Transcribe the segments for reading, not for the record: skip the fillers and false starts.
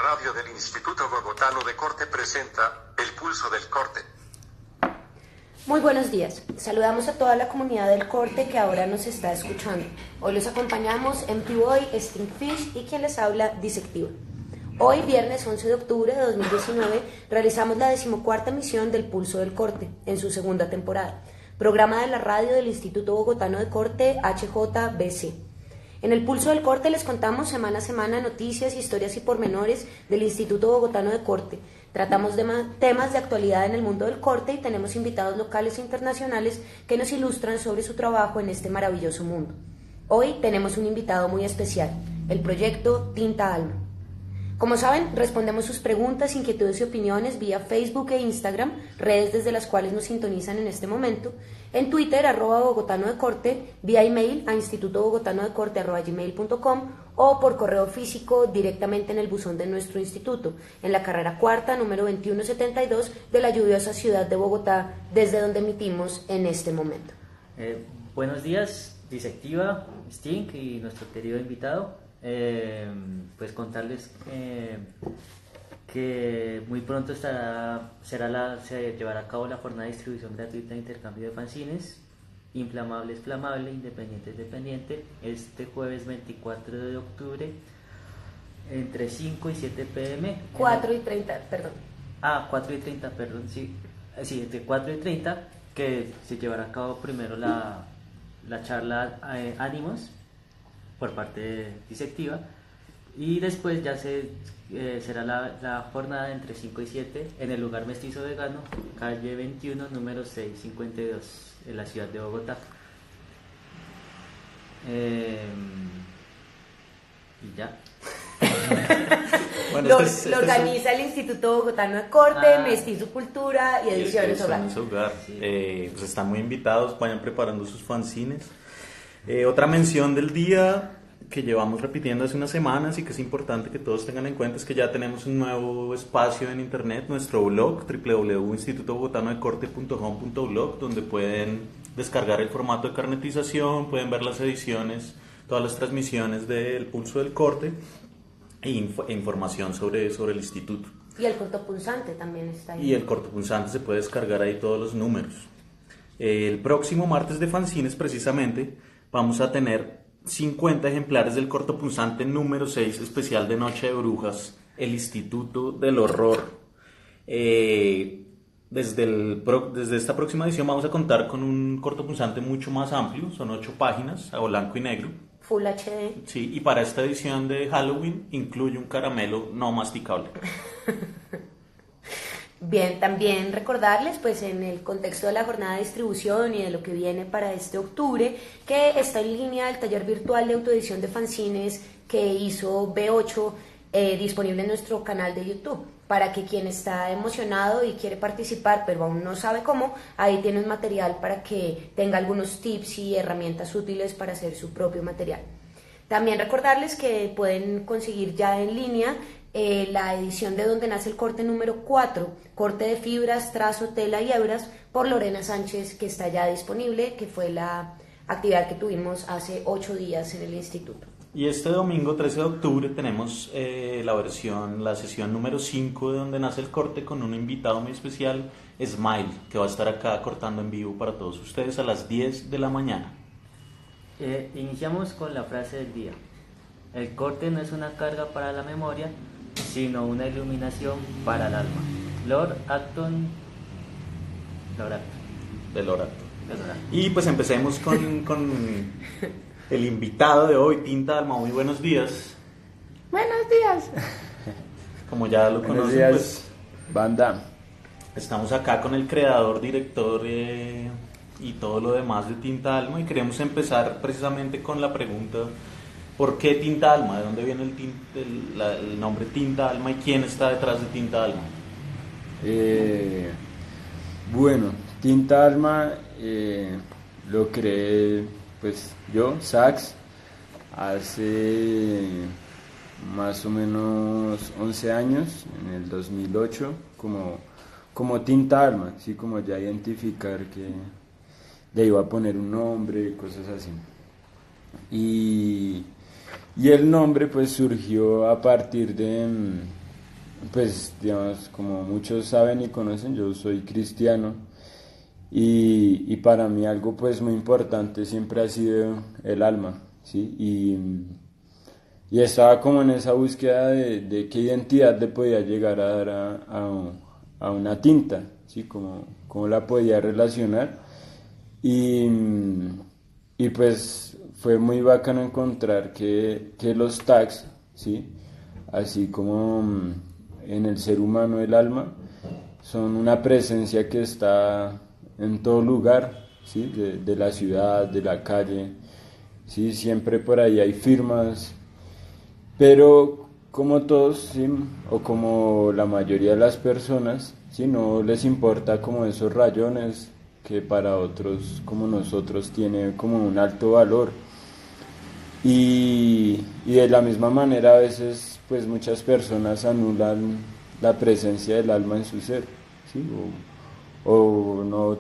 radio del Instituto Bogotano de Corte presenta El Pulso del Corte. Muy buenos días. Saludamos a toda la comunidad del corte que ahora nos está escuchando. Hoy los acompañamos Empty Boy, Stinkfish y quien les habla, Disectiva. Hoy, viernes 11 de octubre de 2019, realizamos la 14ª emisión del Pulso del Corte, en su segunda temporada, programa de la radio del Instituto Bogotano de Corte, HJBC. En el Pulso del Corte les contamos semana a semana noticias, historias y pormenores del Instituto Bogotano de Corte. Tratamos temas de actualidad en el mundo del corte y tenemos invitados locales e internacionales que nos ilustran sobre su trabajo en este maravilloso mundo. Hoy tenemos un invitado muy especial, el proyecto Tinta Alma. Como saben, respondemos sus preguntas, inquietudes y opiniones vía Facebook e Instagram, redes desde las cuales nos sintonizan en este momento, en Twitter, @Bogotano de Corte, vía email a institutobogotanode.corte@gmail.com o por correo físico directamente en el buzón de nuestro instituto, en la carrera cuarta, número 2172 de la lluviosa ciudad de Bogotá, desde donde emitimos en este momento. Buenos días, Disectiva, Stink y nuestro querido invitado. Pues contarles que muy pronto se llevará a cabo la jornada de distribución gratuita de intercambio de fanzines, Inflamable es Flamable, Independiente es Dependiente, este jueves 24 de octubre entre 5 y 7 pm. 4 y 30, perdón. 4 y 30, perdón, sí, entre 4 y 30, que se llevará a cabo primero la charla Ánimos por parte de Disectiva, y después ya será la jornada entre 5 y 7 en el lugar Mestizo Vegano, calle 21, número 652, en la ciudad de Bogotá. Y ya. Bueno, lo organiza el Instituto Bogotano de Corte, Mestizo Cultura y Ediciones Hogar. Sí. Pues están muy invitados, vayan preparando sus fanzines. Otra mención del día que llevamos repitiendo hace unas semanas y que es importante que todos tengan en cuenta es que ya tenemos un nuevo espacio en internet, nuestro blog www.institutobogotanodecorte.com.blog, donde pueden descargar el formato de carnetización, pueden ver las ediciones, todas las transmisiones del Pulso del Corte e información sobre el instituto. Y el cortopunzante también está ahí. Y el cortopunzante se puede descargar ahí todos los números. El próximo martes de fanzines precisamente vamos a tener 50 ejemplares del cortopunzante número 6 especial de Noche de Brujas, el Instituto del Horror. Desde esta próxima edición vamos a contar con un cortopunzante mucho más amplio, son 8 páginas a blanco y negro. Full HD. Sí, y para esta edición de Halloween incluye un caramelo no masticable. Bien, también recordarles, pues en el contexto de la jornada de distribución y de lo que viene para este octubre, que está en línea el taller virtual de autoedición de fanzines que hizo B8, disponible en nuestro canal de YouTube, para que quien está emocionado y quiere participar, pero aún no sabe cómo, ahí tiene un material para que tenga algunos tips y herramientas útiles para hacer su propio material. También recordarles que pueden conseguir ya en línea la edición de Donde Nace el Corte número 4, corte de fibras, trazo, tela y hebras, por Lorena Sánchez, que está ya disponible, que fue la actividad que tuvimos hace 8 días en el instituto. Y este domingo 13 de octubre tenemos la sesión número 5 de Donde Nace el Corte, con un invitado muy especial, Smile, que va a estar acá cortando en vivo para todos ustedes a las 10 de la mañana. Iniciamos con la frase del día. El corte no es una carga para la memoria, sino una iluminación para el alma. Lord Acton. Y pues empecemos con el invitado de hoy, Tinta Alma. Muy buenos días. Buenos días. Como ya lo buenos conocen, días, pues banda. Estamos acá con el creador, director y todo lo demás de Tinta Alma, y queremos empezar precisamente con la pregunta: ¿por qué Tinta Alma? ¿De dónde viene el nombre Tinta Alma y quién está detrás de Tinta Alma? Bueno, Tinta Alma lo creé pues yo, Sax, hace más o menos 11 años, en el 2008, como Tinta Alma, así como ya identificar que le iba a poner un nombre, cosas así. Y el nombre pues surgió a partir pues digamos, como muchos saben y conocen, yo soy cristiano y para mí algo pues muy importante siempre ha sido el alma, ¿sí? Y estaba como en esa búsqueda de qué identidad le podía llegar a dar a una tinta, ¿sí? Cómo la podía relacionar. Y, y pues fue muy bacano encontrar que los tags, ¿sí? Así como en el ser humano el alma, son una presencia que está en todo lugar, ¿sí? De la ciudad, de la calle, ¿sí? Siempre por ahí hay firmas, pero como todos, ¿sí? O como la mayoría de las personas, ¿sí? No les importa como esos rayones que para otros como nosotros tiene como un alto valor. Y de la misma manera a veces pues muchas personas anulan la presencia del alma en su ser, ¿sí? O no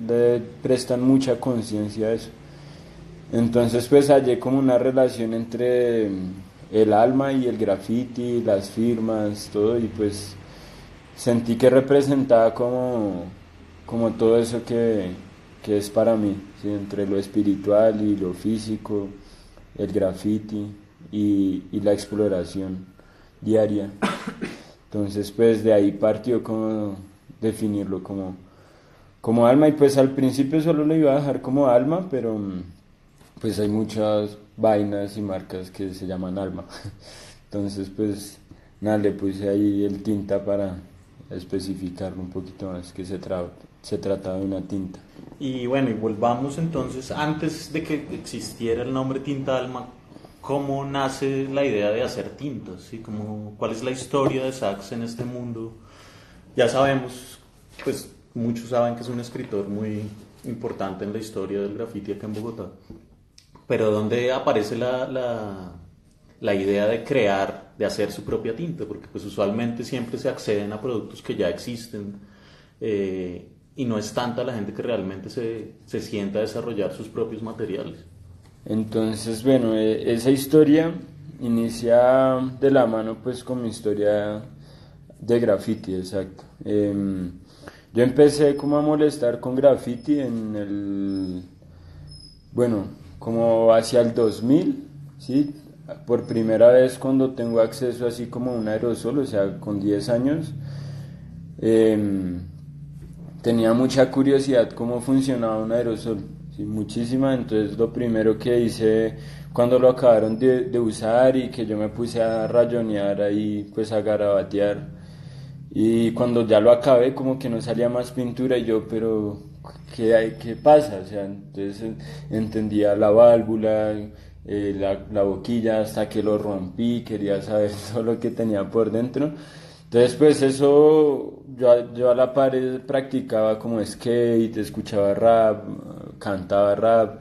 le prestan mucha conciencia a eso. Entonces pues hallé como una relación entre el alma y el graffiti, las firmas, todo, y pues sentí que representaba como todo eso que es para mí, ¿sí? Entre lo espiritual y lo físico, el graffiti y la exploración diaria. Entonces pues de ahí partió como definirlo como alma, y pues al principio solo lo iba a dejar como alma, pero pues hay muchas vainas y marcas que se llaman alma. Entonces pues nada, le puse ahí el tinta para especificarlo un poquito más, que se trataba de una tinta. Y bueno, y volvamos entonces, antes de que existiera el nombre Tinta Alma, ¿cómo nace la idea de hacer tintas? ¿Sí? ¿Cuál es la historia de Sax en este mundo? Ya sabemos, pues muchos saben que es un escritor muy importante en la historia del graffiti acá en Bogotá. Pero ¿dónde aparece la idea de crear, de hacer su propia tinta? Porque pues usualmente siempre se acceden a productos que ya existen, y no es tanta la gente que realmente se sienta a desarrollar sus propios materiales. Entonces, bueno, esa historia inicia de la mano pues con mi historia de graffiti, exacto. Yo empecé como a molestar con graffiti bueno, como hacia el 2000, ¿sí? Por primera vez cuando tengo acceso así como a un aerosol, o sea, con 10 años, tenía mucha curiosidad cómo funcionaba un aerosol, ¿sí? Muchísima. Entonces lo primero que hice cuando lo acabaron de usar y que yo me puse a rayonear ahí, pues a garabatear, y cuando ya lo acabé como que no salía más pintura y yo, pero ¿qué pasa? O sea, entonces entendía la válvula, la boquilla, hasta que lo rompí, quería saber todo lo que tenía por dentro. Entonces pues eso, yo a la par practicaba como skate, escuchaba rap, cantaba rap,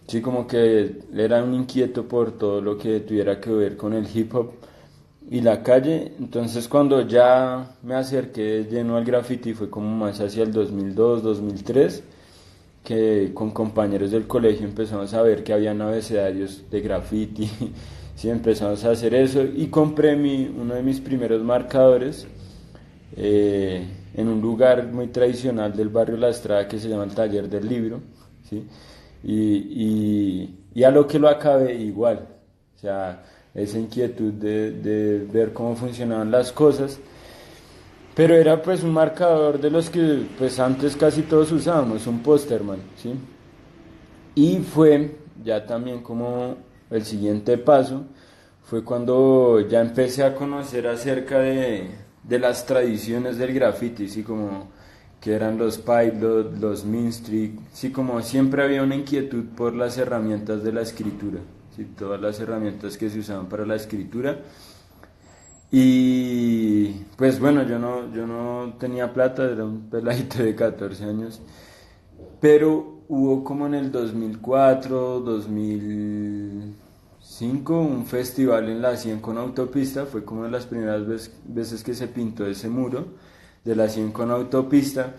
sí, como que era un inquieto por todo lo que tuviera que ver con el hip hop y la calle. Entonces cuando ya me acerqué lleno al graffiti fue como más hacia el 2002, 2003, que con compañeros del colegio empezamos a ver que habían abecedarios de graffiti. Sí, empezamos a hacer eso y compré uno de mis primeros marcadores en un lugar muy tradicional del barrio La Estrada que se llama el Taller del Libro, ¿sí? Y a lo que lo acabé igual, o sea, esa inquietud de ver cómo funcionaban las cosas, pero era pues un marcador de los que pues antes casi todos usábamos, un Posterman, ¿sí? Y fue ya también como el siguiente paso, fue cuando ya empecé a conocer acerca de las tradiciones del graffiti, ¿sí? Como que eran los pilot, los mean streak, sí, como siempre había una inquietud por las herramientas de la escritura, ¿sí? Todas las herramientas que se usaban para la escritura. Y pues bueno, yo no tenía plata, era un peladito de 14 años, pero hubo como en el 2004, 2005, un festival en la 100 con autopista, fue como de las primeras veces que se pintó ese muro de la 100 con autopista,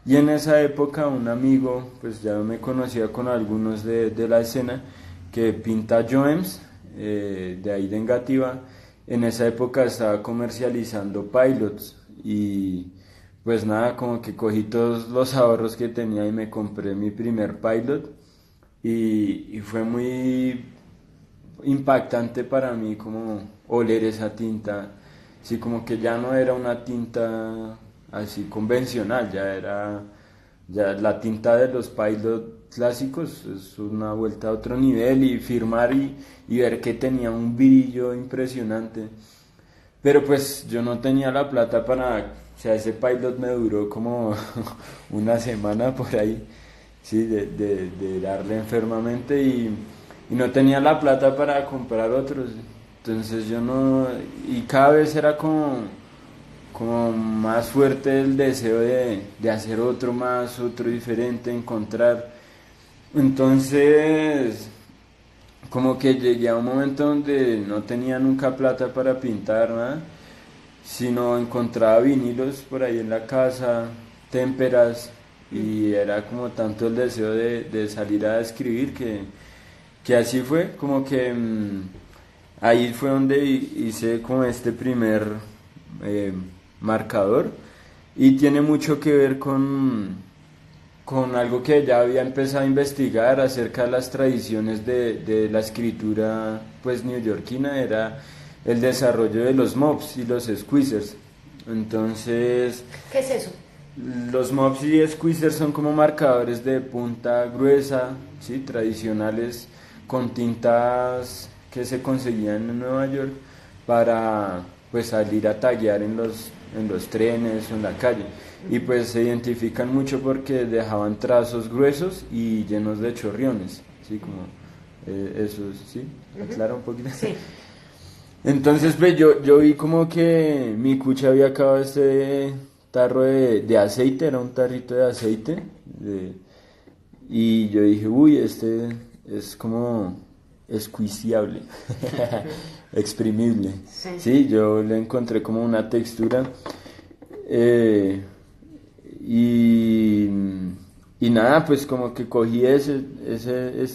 y en esa época un amigo, pues ya me conocía con algunos de la escena, que pinta Joems, de ahí de Engativá, en esa época estaba comercializando pilots y pues nada, como que cogí todos los ahorros que tenía y me compré mi primer pilot y fue muy impactante para mí como oler esa tinta, sí, como que ya no era una tinta así convencional, ya la tinta de los pilot clásicos es una vuelta a otro nivel y firmar y ver que tenía un brillo impresionante. Pero pues yo no tenía la plata para, o sea, ese pilot me duró como una semana por ahí, sí, de darle enfermamente y no tenía la plata para comprar otros. Entonces yo no, y cada vez era como más fuerte el deseo de hacer otro más, otro diferente, encontrar. Entonces, como que llegué a un momento donde no tenía nunca plata para pintar, nada, sino encontraba vinilos por ahí en la casa, témperas, y era como tanto el deseo de salir a escribir que así fue, como que ahí fue donde hice como este primer eh, marcador y tiene mucho que ver con algo que ya había empezado a investigar acerca de las tradiciones de la escritura pues neoyorquina, era el desarrollo de los mops y los squeezers. Entonces, ¿Qué es eso? los mops y squeezers son como marcadores de punta gruesa, ¿sí? Tradicionales con tintas que se conseguían en Nueva York para pues salir a taguear en los trenes o en la calle. Y pues se identifican mucho porque dejaban trazos gruesos y llenos de chorriones, ¿sí? Como eso, ¿sí? ¿Aclara un poquito? Sí. Entonces pues yo vi como que mi cucha había acabado este tarro de aceite, era un tarrito de aceite, y yo dije, uy, este es como esquiciable, exprimible. Sí. Sí, yo le encontré como una textura y, y nada, pues como que cogí este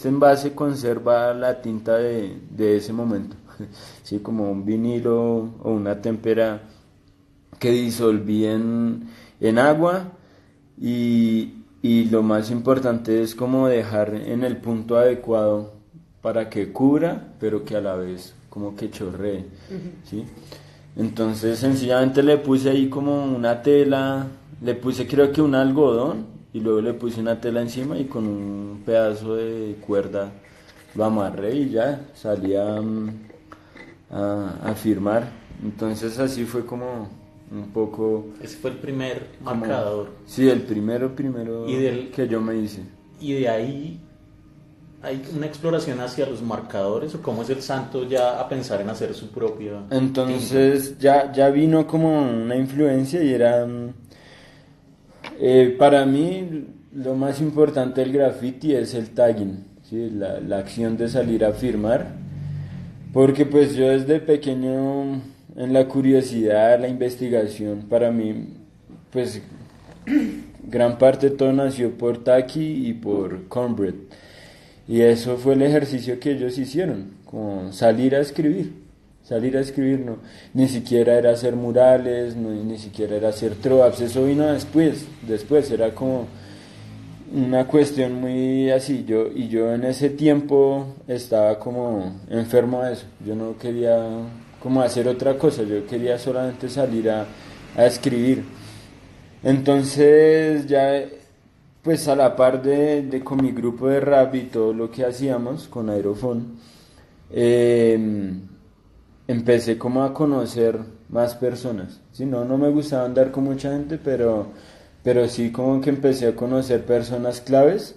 envase conserva la tinta de ese momento, sí, como un vinilo o una témpera que disolví en agua y lo más importante es como dejar en el punto adecuado para que cubra, pero que a la vez como que chorree, ¿sí? Entonces sencillamente le puse ahí como una tela, le puse creo que un algodón y luego le puse una tela encima y con un pedazo de cuerda lo amarré y ya salí a firmar. Entonces así fue como un poco... Ese fue el primer como- marcador. Sí, el primero Y del- que yo me hice. Y de ahí hay una exploración hacia los marcadores o cómo es el santo ya a pensar en hacer su propia Entonces ya vino como una influencia y era... para mí lo más importante del graffiti es el tagging, ¿sí? La acción de salir a firmar. Porque pues yo desde pequeño en la curiosidad, la investigación, para mí pues gran parte de todo nació por Taki y por Cornbread. Y eso fue el ejercicio que ellos hicieron, como salir a escribir, no, ni siquiera era hacer murales, no, ni siquiera era hacer trovas, eso vino después era como una cuestión muy así, yo en ese tiempo estaba como enfermo de eso, yo no quería como hacer otra cosa, yo quería solamente salir a escribir. Entonces ya pues a la par con mi grupo de rap y todo lo que hacíamos con Aerofón, empecé como a conocer más personas. ¿Sí? No me gustaba andar con mucha gente, pero sí como que empecé a conocer personas claves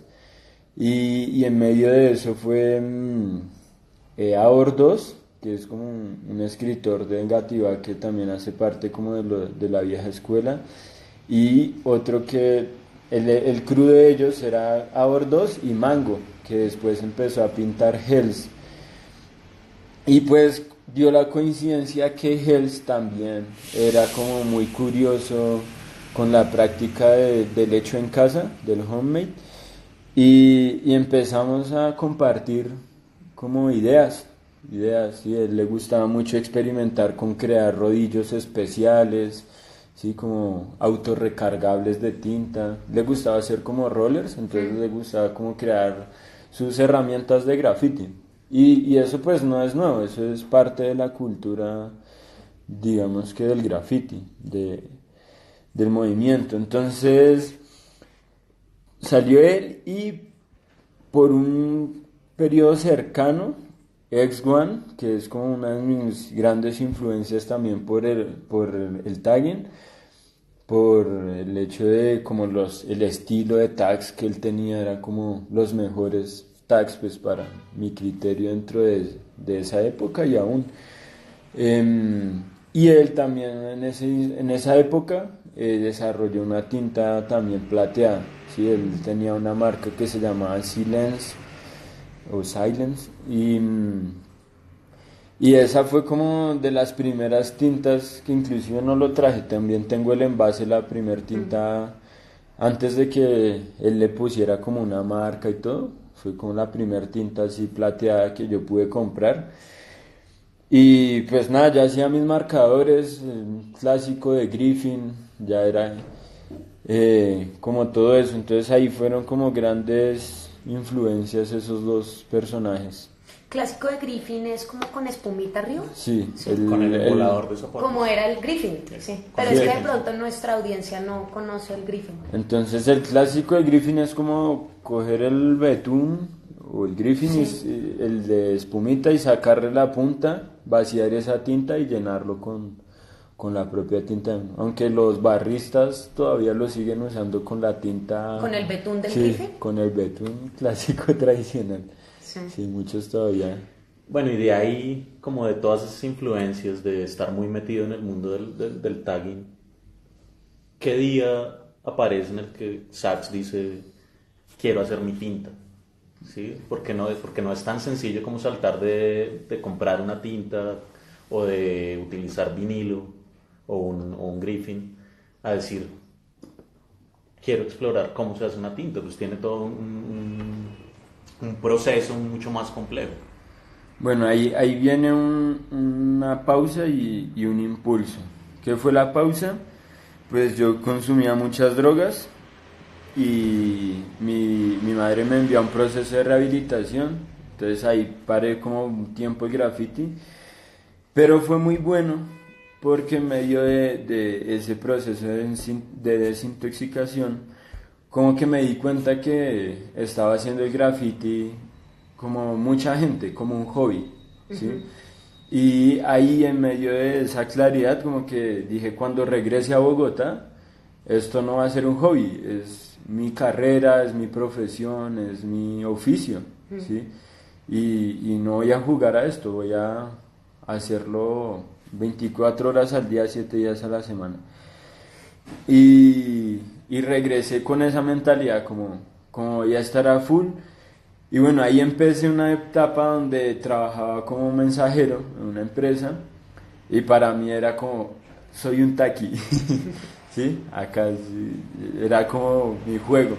y en medio de eso fue Aor 2, que es como un escritor de Engativá que también hace parte como de la vieja escuela, y otro que el crew de ellos era Aor 2 y Mango, que después empezó a pintar Hells. Y pues dio la coincidencia que Hells también era como muy curioso con la práctica del hecho en casa, del homemade, y empezamos a compartir como ideas, ideas, ¿sí? A él le gustaba mucho experimentar con crear rodillos especiales, ¿sí? Como autorrecargables de tinta. Le gustaba hacer como rollers, entonces le gustaba como crear sus herramientas de graffiti. Y eso pues no es nuevo, eso es parte de la cultura, digamos que del graffiti, del movimiento. Entonces salió él y por un periodo cercano, X1, que es como una de mis grandes influencias también por el tagging, por el hecho de como el estilo de tags que él tenía era como los mejores tags pues para mi criterio dentro de esa época y aún. Y él también en esa época desarrolló una tinta también plateada, ¿sí? Él tenía una marca que se llamaba Silence o Silence y esa fue como de las primeras tintas que inclusive no lo traje, también tengo el envase, la primer tinta antes de que él le pusiera como una marca y todo, fue como la primer tinta así plateada que yo pude comprar. Y pues nada, ya hacía mis marcadores, el clásico de Griffin, ya era como todo eso, entonces ahí fueron como grandes influencias esos dos personajes. Clásico de Griffin es como con espumita arriba. Sí, Con el volador de soporte. Como era el Griffin, sí. Pero Sí. es que de pronto nuestra audiencia no conoce el Griffin. Entonces el clásico de Griffin es como coger el betún o el Griffin, el de espumita y sacarle la punta, vaciar esa tinta y llenarlo con la propia tinta. Aunque los barristas todavía lo siguen usando con la tinta. ¿Con el betún del sí, Griffin? con el betún clásico tradicional. Sí. Sí, muchos todavía. Bueno, y de ahí, como de todas esas influencias de estar muy metido en el mundo del tagging, ¿qué día aparece en el que Sachs dice, quiero hacer mi tinta? ¿Sí? Porque no es tan sencillo como saltar de comprar una tinta o de utilizar vinilo o un Griffin a decir, quiero explorar cómo se hace una tinta. Pues tiene todo un proceso mucho más complejo. Bueno, ahí viene una pausa y un impulso. ¿Qué fue la pausa? Pues yo consumía muchas drogas y mi madre me envió a un proceso de rehabilitación, entonces ahí paré como un tiempo el graffiti, pero fue muy bueno porque en medio de ese proceso de desintoxicación, como que me di cuenta que estaba haciendo el graffiti como mucha gente, como un hobby, ¿sí? Y ahí en medio de esa claridad como que dije, cuando regrese a Bogotá, esto no va a ser un hobby, es mi carrera, es mi profesión, es mi oficio, ¿sí? Y no voy a jugar a esto, voy a hacerlo 24 horas al día, 7 días a la semana. Y regresé con esa mentalidad como voy a estar a full. Y bueno, ahí empecé una etapa donde trabajaba como mensajero en una empresa y para mí era como, soy un taqui, ¿sí? Acá era como mi juego.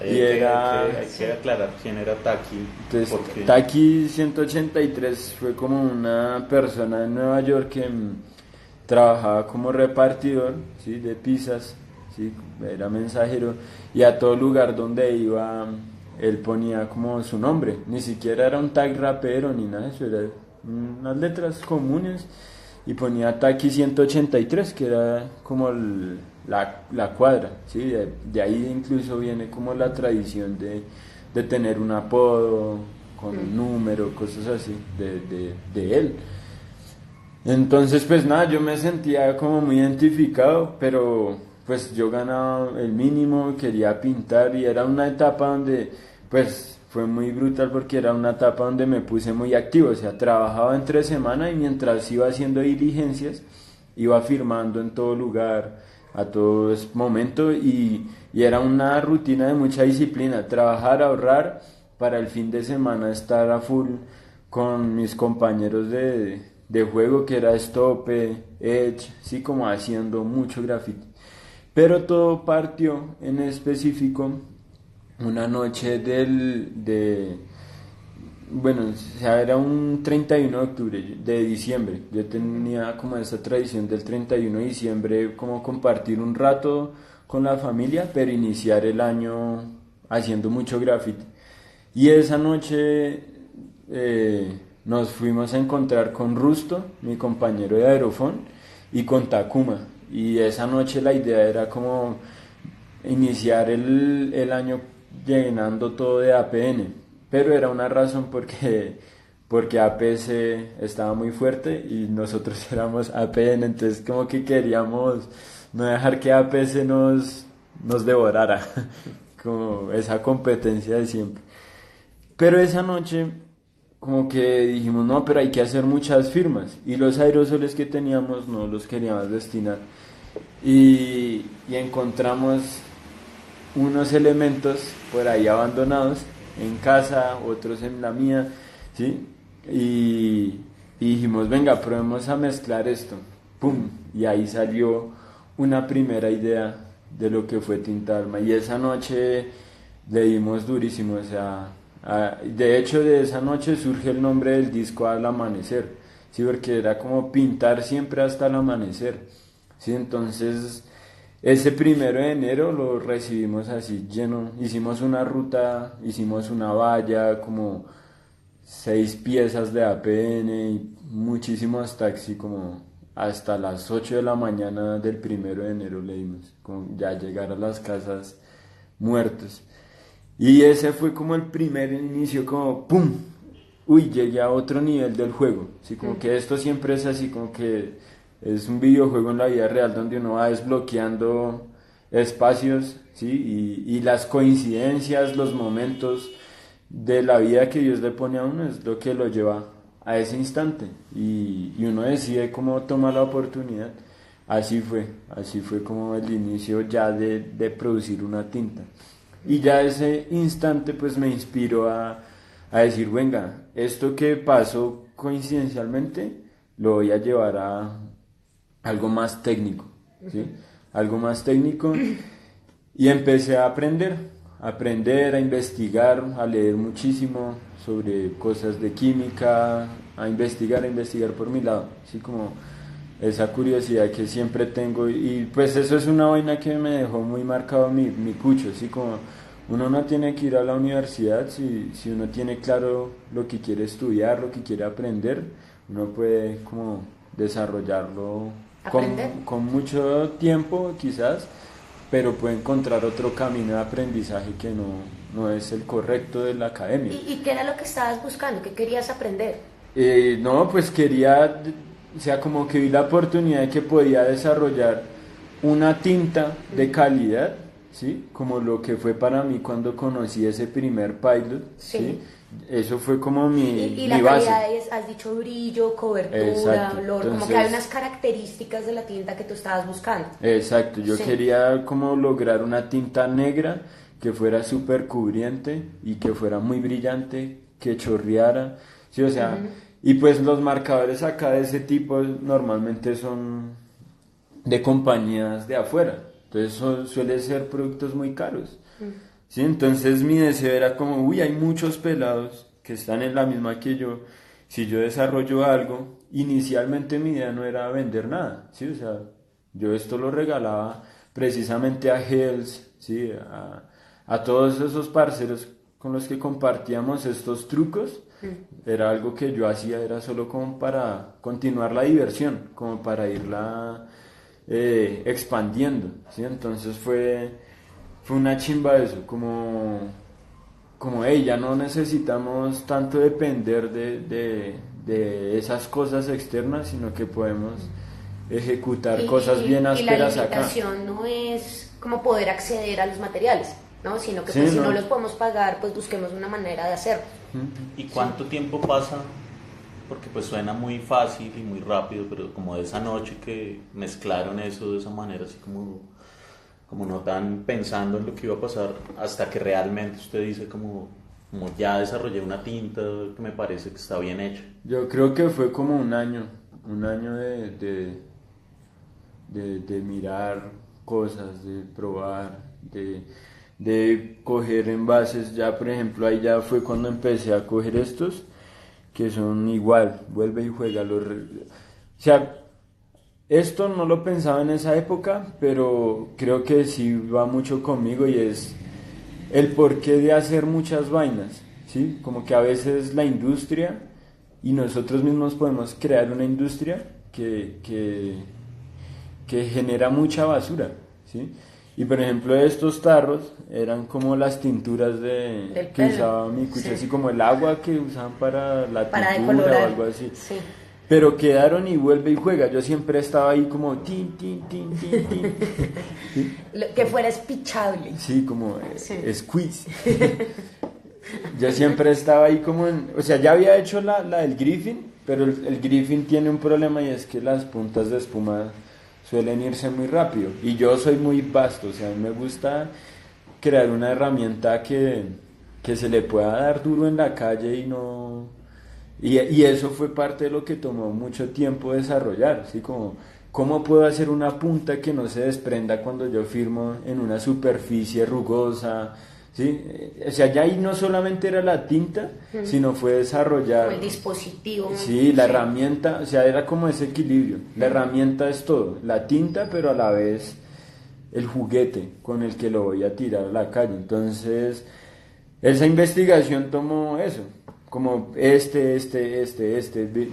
Hay que aclarar quién era Taki. Entonces, porque Taki 183 fue como una persona en Nueva York que trabajaba como repartidor, ¿sí? De pizzas, ¿sí? Era mensajero y a todo lugar donde iba él ponía como su nombre, ni siquiera era un tag rapero ni nada de eso, eran unas letras comunes y ponía Taki 183 que era como la cuadra, ¿sí? De ahí incluso viene como la tradición de tener un apodo con un número, cosas así de él. Entonces pues nada, yo me sentía como muy identificado, pero pues yo ganaba el mínimo, quería pintar y era una etapa donde pues fue muy brutal porque era una etapa donde me puse muy activo, o sea, trabajaba entre semana y mientras iba haciendo diligencias, iba firmando en todo lugar, a todo momento y era una rutina de mucha disciplina, trabajar, ahorrar para el fin de semana estar a full con mis compañeros de juego que era Stope, Edge, sí, como haciendo mucho graffiti. Pero todo partió en específico una noche bueno, o sea, era un 31 de octubre, de diciembre. Yo tenía como esa tradición del 31 de diciembre, como compartir un rato con la familia, pero iniciar el año haciendo mucho graffiti. Y esa noche nos fuimos a encontrar con Rusto, mi compañero de aerofón, y con Takuma. Y esa noche la idea era como iniciar el año llenando todo de APN, pero era una razón porque APS estaba muy fuerte y nosotros éramos APN, entonces como que queríamos no dejar que APS nos devorara, como esa competencia de siempre. Pero esa noche como que dijimos, no, pero hay que hacer muchas firmas y los aerosoles que teníamos no los queríamos destinar. Y encontramos unos elementos por ahí abandonados en casa, otros en la mía, ¿sí? Y dijimos, venga, probemos a mezclar esto. ¡Pum! Y ahí salió una primera idea de lo que fue Tinta Alma. Y esa noche le dimos durísimo, o sea, de hecho de esa noche surge el nombre del disco Al Amanecer, ¿sí? Porque era como pintar siempre hasta el amanecer, ¿sí? Entonces ese 1 de enero lo recibimos así lleno, hicimos una ruta, hicimos una valla, como 6 piezas de APN y muchísimos taxis, como hasta las 8 de la mañana del 1 de enero le dimos, como ya llegar a las casas muertos. Y ese fue como el primer inicio, como ¡pum! Uy, llegué a otro nivel del juego. Sí, como que esto siempre es así, como que es un videojuego en la vida real donde uno va desbloqueando espacios, ¿sí? Y las coincidencias, los momentos de la vida que Dios le pone a uno es lo que lo lleva a ese instante. Y uno decide cómo tomar la oportunidad. Así fue como el inicio ya de producir una tinta. Y ya ese instante pues me inspiró a decir, venga, esto que pasó coincidencialmente lo voy a llevar a algo más técnico, ¿sí? Algo más técnico y empecé a aprender, a investigar, a leer muchísimo sobre cosas de química, a investigar por mi lado, así como esa curiosidad que siempre tengo y pues eso es una vaina que me dejó muy marcado mi cucho, así como uno no tiene que ir a la universidad si uno tiene claro lo que quiere estudiar, lo que quiere aprender, uno puede como desarrollarlo Aprender. con mucho tiempo quizás, pero puede encontrar otro camino de aprendizaje que no es el correcto de la academia. ¿Y qué era lo que estabas buscando? ¿Qué querías aprender? No, pues quería, o sea, como que vi la oportunidad de que podía desarrollar una tinta de calidad, ¿sí? Como lo que fue para mí cuando conocí ese primer pilot, ¿sí? Sí. Eso fue como Y mi la base. calidad es, has dicho brillo, cobertura, Exacto. olor, como que Entonces- hay unas características de la tinta que tú estabas buscando. Exacto, yo Sí. quería como lograr una tinta negra que fuera súper cubriente y que fuera muy brillante, que chorreara, sí, o sea, y pues los marcadores acá de ese tipo normalmente son de compañías de afuera, entonces suele ser productos muy caros, sí, entonces mi deseo era como, uy, hay muchos pelados que están en la misma que yo, si yo desarrollo algo, inicialmente mi idea no era vender nada, sí, o sea, yo esto lo regalaba precisamente a Hells, ¿sí? A todos esos parceros con los que compartíamos estos trucos. Era algo que yo hacía, era solo como para continuar la diversión, como para irla expandiendo, ¿sí? Entonces fue una chimba eso, como hey, ya no necesitamos tanto depender de esas cosas externas, sino que podemos ejecutar cosas bien Y la ásperas acá. limitación no es como poder acceder a los materiales, ¿no? Sino que Sí, pues, si no. no los podemos pagar, pues busquemos una manera de hacerlo. ¿Y cuánto tiempo pasa? Porque pues suena muy fácil y muy rápido, pero como de esa noche que mezclaron eso de esa manera, así como no tan pensando en lo que iba a pasar, hasta que realmente usted dice como ya desarrollé una tinta que me parece que está bien hecha. Yo creo que fue como un año de mirar cosas, de probar, de coger envases. Ya, por ejemplo, ahí ya fue cuando empecé a coger estos, que son igual, vuelve y juega. O sea, esto no lo pensaba en esa época, pero creo que sí va mucho conmigo y es el porqué de hacer muchas vainas, ¿sí? Como que a veces la industria y nosotros mismos podemos crear una industria que genera mucha basura, ¿sí? Y por ejemplo estos tarros eran como las tinturas Del que pelo. usaba mi cucha, Sí. así como el agua que usaban para la Para tintura o decolorar. algo así. Sí. Pero quedaron y vuelve y juega. Yo siempre estaba ahí como tin, tin, tin, tin, tin. ¿Sí? Que fuera espichable. Sí, como Sí. squeeze. Yo siempre estaba ahí como o sea, ya había hecho la del Griffin, pero el Griffin tiene un problema y es que las puntas de espuma suelen irse muy rápido. Y yo soy muy vasto, o sea, a mí me gusta crear una herramienta que se le pueda dar duro en la calle y no... Y eso fue parte de lo que tomó mucho tiempo desarrollar, ¿sí? Como, ¿cómo puedo hacer una punta que no se desprenda cuando yo firmo en una superficie rugosa? ¿Sí? O sea, ya ahí no solamente era la tinta, sino fue desarrollar... Como el dispositivo. Sí, la herramienta, o sea, era como ese equilibrio. La herramienta es todo, la tinta, pero a la vez el juguete con el que lo voy a tirar a la calle. Entonces, esa investigación tomó eso, como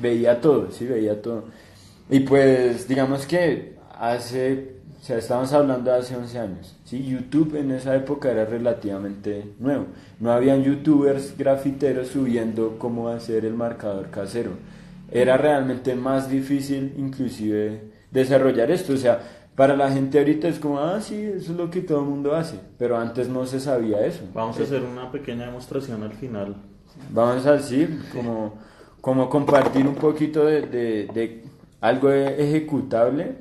veía todo, sí, veía todo. Y pues, digamos que o sea, estamos hablando de hace 11 años, ¿sí? YouTube en esa época era relativamente nuevo. No habían youtubers grafiteros subiendo cómo hacer el marcador casero. Era realmente más difícil inclusive desarrollar esto. O sea, para la gente ahorita es como, ah, sí, eso es lo que todo el mundo hace. Pero antes no se sabía eso. Vamos a hacer una pequeña demostración al final. Vamos a decir, como compartir un poquito de algo ejecutable,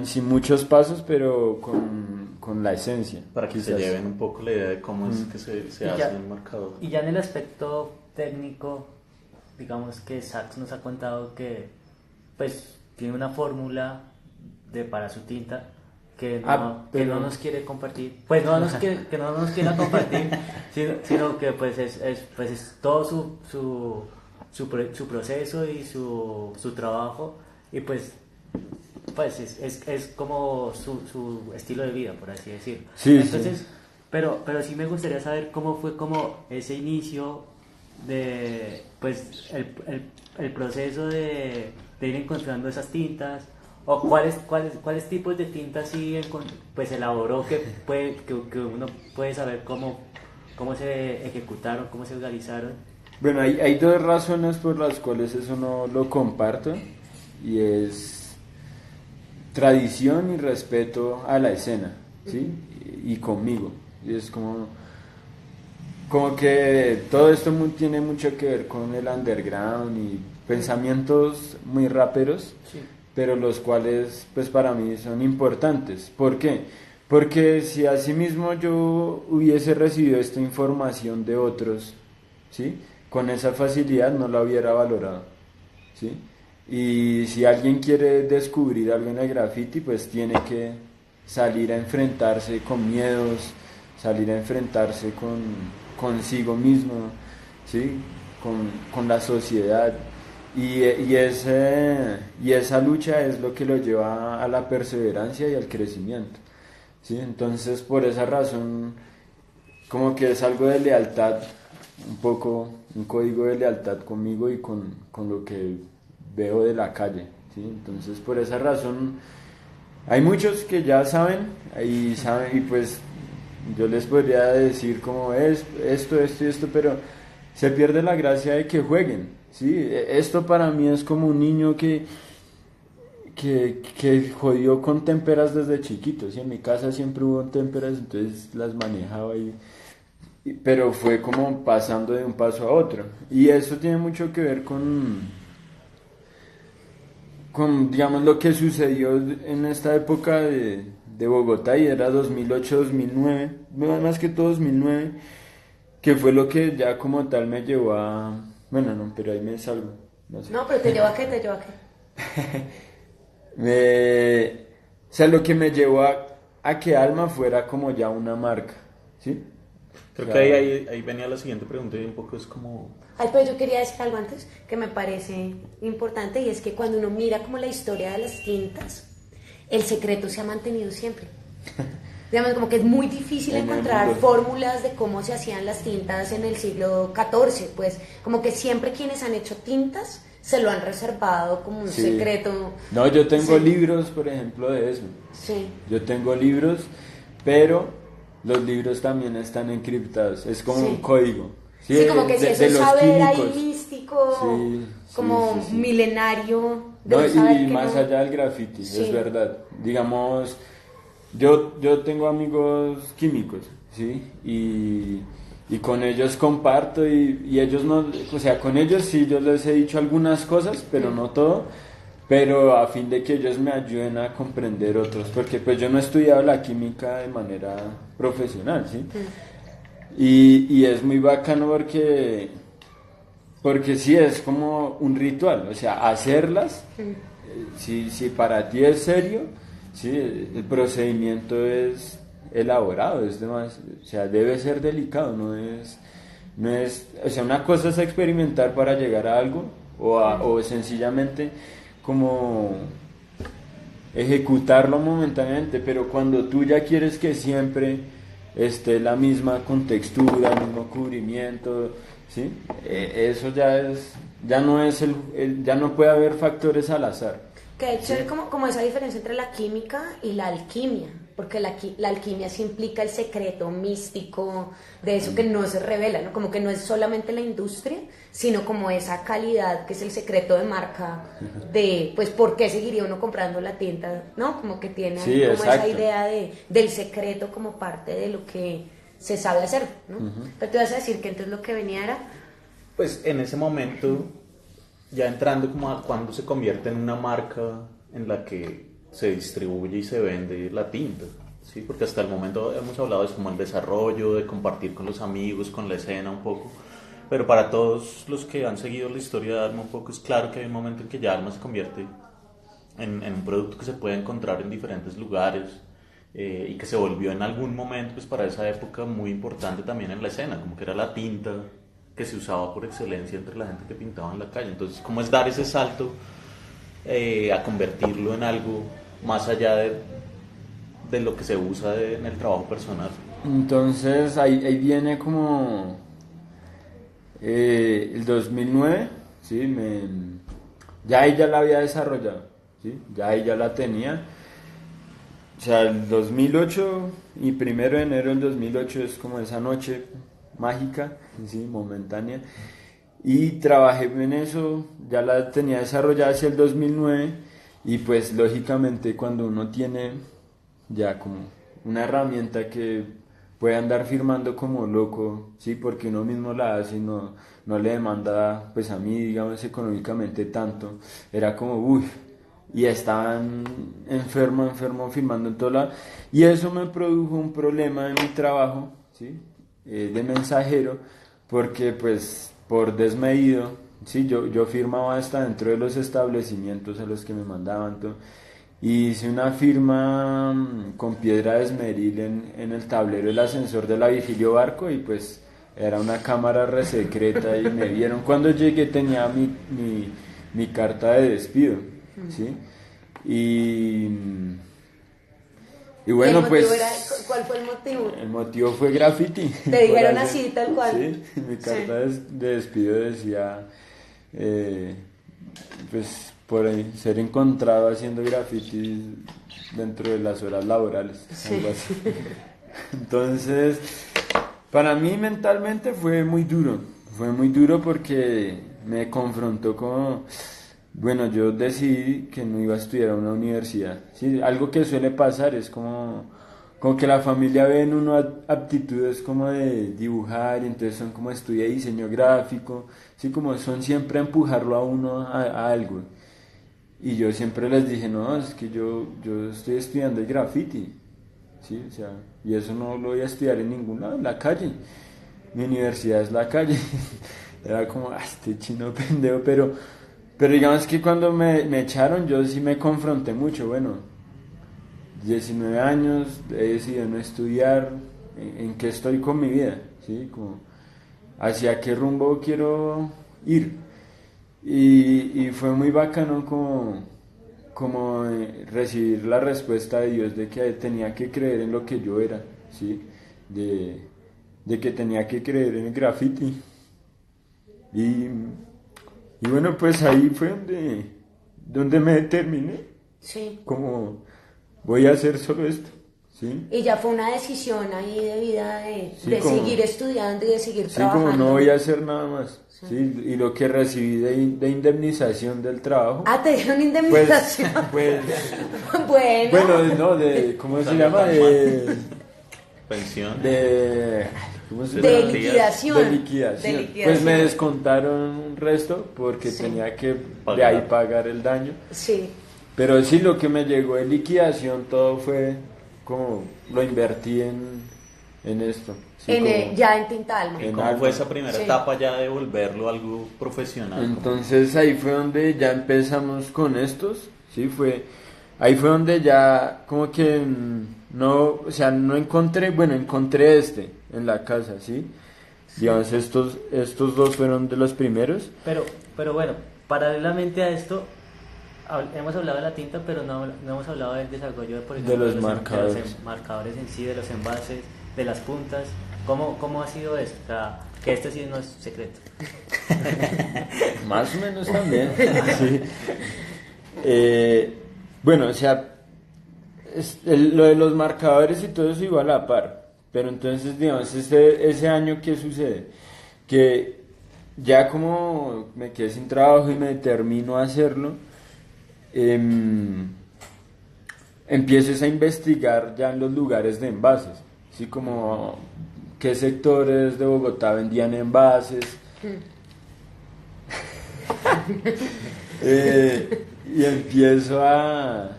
sin muchos pasos, pero con la esencia. Para que se quizás. lleven un poco la idea de cómo es que se Y hace ya- el marcador. Y ya en el aspecto técnico, digamos que Sachs nos ha contado que pues tiene una fórmula para su tinta que que no nos quiere compartir, pues que no nos quiera compartir, sino que pues es todo su proceso y su trabajo y pues es como su estilo de vida, por así decirlo. Sí, Entonces, sí. pero sí me gustaría saber cómo fue como ese inicio de, pues, el proceso de ir encontrando esas tintas, o cuáles tipos de tintas sí pues elaboró que uno puede saber cómo se ejecutaron, cómo se organizaron. Bueno, hay dos razones por las cuales eso no lo comparto, y es tradición y respeto a la escena, ¿sí? Y conmigo. Y es como que todo esto tiene mucho que ver con el underground y pensamientos muy raperos, Sí. pero los cuales pues para mí son importantes. ¿Por qué? Porque si asimismo yo hubiese recibido esta información de otros, ¿sí? Con esa facilidad no la hubiera valorado, ¿sí? Y si alguien quiere descubrir algo en el graffiti, pues tiene que salir a enfrentarse con miedos, salir a enfrentarse consigo mismo, ¿sí? Con la sociedad. Y esa lucha es lo que lo lleva a la perseverancia y al crecimiento, ¿sí? Entonces, por esa razón, como que es algo de lealtad, un poco, un código de lealtad conmigo y con lo que veo de la calle, ¿sí? Entonces, por esa razón, hay muchos que ya saben, y pues yo les podría decir cómo es esto y esto, pero se pierde la gracia de que jueguen, ¿sí? Esto para mí es como un niño que jodió con témperas desde chiquito, ¿sí? En mi casa siempre hubo témperas, entonces las manejaba pero fue como pasando de un paso a otro. Y eso tiene mucho que ver digamos, lo que sucedió en esta época de Bogotá, y era 2008-2009, más que todo 2009, que fue lo que ya como tal me llevó a... Bueno, no, pero ahí me salgo. No sé. No, pero ¿te lleva a qué? ¿Te lleva a qué? O sea, lo que me llevó a que Alma fuera como ya una marca, ¿sí? Creo O que sea, ahí venía la siguiente pregunta y un poco es como... Ay, pero yo quería decir algo antes que me parece importante y es que cuando uno mira como la historia de las tintas, el secreto se ha mantenido siempre. Digamos, como que es muy difícil En el encontrar mundo. fórmulas de cómo se hacían las tintas en el siglo XIV, pues como que siempre quienes han hecho tintas se lo han reservado como un Sí. secreto. No, yo tengo Sí. libros, por ejemplo, de eso. Sí. Yo tengo libros, pero los libros también están encriptados. Es como Sí. un código. Sí, como que si de eso es los saber ahí químicos. místico, Sí, sí, como sí, sí. milenario, de No, un saber y que más no- allá del graffiti, Sí. es verdad. Digamos, yo tengo amigos químicos, ¿sí? Y con ellos comparto y ellos no, o sea, con ellos sí yo les he dicho algunas cosas, pero no todo, pero a fin de que ellos me ayuden a comprender otros, porque pues yo no he estudiado la química de manera profesional, ¿sí? Y es muy bacano porque sí es como un ritual, o sea, hacerlas, si para ti es serio, sí, el procedimiento es elaborado, o sea, debe ser delicado, o sea, una cosa es experimentar para llegar a algo, o sencillamente como ejecutarlo momentáneamente, pero cuando tú ya quieres que siempre esté la misma contextura, el mismo cubrimiento, ¿sí? Eso ya no es ya no puede haber factores al azar. Que de hecho es como esa diferencia entre la química y la alquimia, porque la alquimia sí implica el secreto místico de eso que no se revela, ¿no? Como que no es solamente la industria, sino como esa calidad que es el secreto de marca de, pues, ¿por qué seguiría uno comprando la tinta? ¿No? Como que tiene Sí, como esa exacto. idea del secreto como parte de lo que se sabe hacer, ¿no? Pero te vas a decir que entonces lo que venía era... Pues en ese momento, ya entrando como a cuando se convierte en una marca en la que se distribuye y se vende la tinta, ¿sí? Porque hasta el momento hemos hablado de como el desarrollo, de compartir con los amigos, con la escena un poco, pero para todos los que han seguido la historia de Alma un poco es claro que hay un momento en que ya Alma se convierte en un producto que se puede encontrar en diferentes lugares y que se volvió en algún momento, pues para esa época, muy importante también en la escena, como que era la tinta que se usaba por excelencia entre la gente que pintaba en la calle. Entonces, ¿cómo es dar ese salto a convertirlo en algo más allá de lo que se usa en el trabajo personal? Entonces ahí viene como el 2009, ¿sí? Ya ella la había desarrollado, ¿sí? Ya ella la tenía. O sea, el 2008 y 1 de enero del 2008 es como esa noche mágica, ¿sí? Momentánea. Y trabajé en eso, ya la tenía desarrollada hacia el 2009 y pues lógicamente cuando uno tiene ya como una herramienta que puede andar firmando como loco, sí, porque uno mismo la hace y no le demanda pues a mí digamos económicamente tanto, era como uy, y estaban enfermo firmando en todo lado y eso me produjo un problema en mi trabajo, sí, de mensajero, porque pues por desmedido, sí, yo firmaba hasta dentro de los establecimientos a los que me mandaban todo, y hice una firma con piedra de esmeril en el tablero del ascensor de la Vigilio Barco y pues era una cámara re secreta y me vieron cuando llegué tenía mi carta de despido, ¿sí? Y ¿Y bueno, el motivo pues era, cuál fue el motivo? el motivo fue graffiti. Te dijeron Por así, tal cual. Sí, mi carta de despido decía, pues por ser encontrado haciendo graffiti dentro de las horas laborales, Sí. algo así. Entonces, para mí mentalmente fue muy duro porque me confrontó como, bueno, yo decidí que no iba a estudiar a una universidad, ¿sí? Algo que suele pasar es como que la familia ve en uno aptitudes como de dibujar y entonces son como estudia diseño gráfico, ¿sí? Como son siempre a empujarlo a uno a algo. Y yo siempre les dije, no, es que yo estoy estudiando el graffiti, ¿sí? O sea, y eso no lo voy a estudiar en ningún lado, en la calle. Mi universidad es la calle. Era como, este chino pendejo, pero digamos que cuando me echaron yo sí me confronté mucho, bueno, 19 años, he decidido no estudiar, en qué estoy con mi vida, ¿sí? Como, hacia qué rumbo quiero ir. Y fue muy bacano como recibir la respuesta de Dios de que tenía que creer en lo que yo era, ¿sí? De que tenía que creer en el graffiti. Y bueno, pues ahí fue donde me determiné, Sí. como voy a hacer solo esto, ¿sí? Y ya fue una decisión ahí de vida Sí, de como- seguir estudiando y de seguir Sí, trabajando. como no voy a hacer nada más, ¿sí? Y lo que recibí de indemnización del trabajo, Ah, te dieron pues, indemnización. pues, Bueno. bueno, no, ¿cómo se llama? Pensión. ¿Cómo se De llama? liquidación. De liquidación. De liquidación. Pues me descontaron un resto porque Sí. tenía que de Pagar. ahí pagar el daño. Sí. Pero sí, lo que me llegó de liquidación, todo fue como lo invertí en esto. Sí, como- Ya en Tinta Alma. En- ¿Cómo fue esa primera Sí. etapa ya de volverlo algo profesional? Entonces ahí fue donde ya empezamos con estos, sí, ahí fue donde ya como que no, o sea, no encontré, bueno, encontré este en la casa, sí. Digamos, estos dos fueron de los primeros. Pero bueno, paralelamente a esto, hemos hablado de la tinta, pero no hemos hablado del desarrollo, por ejemplo, De los de marcadores. marcadores en sí, de los envases, de las puntas. ¿Cómo ha sido esto? O sea, que este sí no es secreto. Más o menos también. Sí. Bueno, o sea, lo de los marcadores y todo eso iba a la par. Pero entonces, digamos, ese año, ¿qué sucede? Que ya como me quedé sin trabajo y me determino a hacerlo, empieces a investigar ya en los lugares de envases. Así como qué sectores de Bogotá vendían envases. Y empiezo a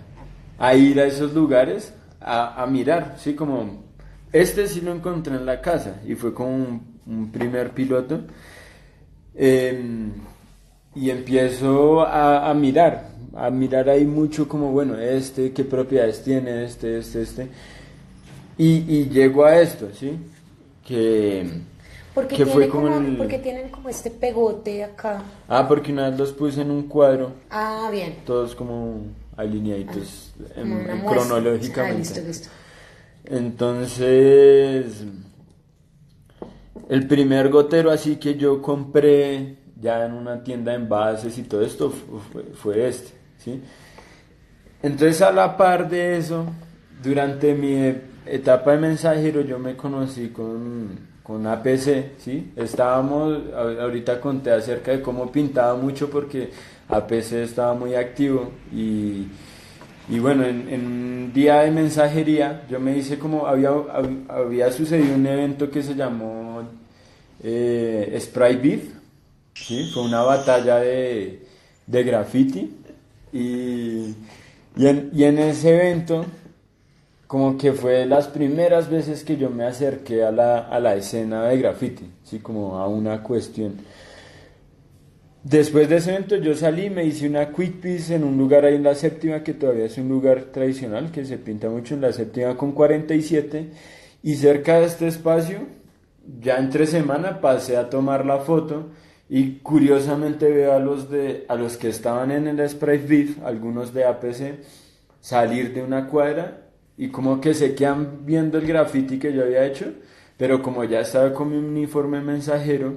ir a esos lugares a mirar, ¿sí? Como este sí lo encontré en la casa y fue como un primer piloto. Y empiezo a mirar ahí mucho como, bueno, qué propiedades tiene, este. Y llego a esto, ¿sí? Porque que fue tiene como como, el- porque tienen como este pegote acá. Porque una vez los puse en un cuadro, Ah, bien. todos como alineaditos Como una muestra. cronológicamente. Ah, listo. Entonces, el primer gotero así que yo compré ya en una tienda de envases y todo esto fue este, ¿sí? Entonces, a la par de eso, durante mi etapa de mensajero yo me conocí con APC, ¿sí? Ahorita conté acerca de cómo pintaba mucho porque APC estaba muy activo y bueno, en un día de mensajería yo me hice como, había sucedido un evento que se llamó Spray Beef, ¿sí? Fue una batalla de graffiti y en ese evento como que fue las primeras veces que yo me acerqué a la escena de graffiti, ¿sí? Como a una cuestión. Después de ese evento yo salí, me hice una quick piece en un lugar ahí en la Séptima, que todavía es un lugar tradicional, que se pinta mucho en la Séptima con 47, y cerca de este espacio, ya entre semana pasé a tomar la foto, y curiosamente veo a los que estaban en el Spray Beef, algunos de APC, salir de una cuadra, y como que se quedan viendo el graffiti que yo había hecho, pero como ya estaba con mi uniforme mensajero,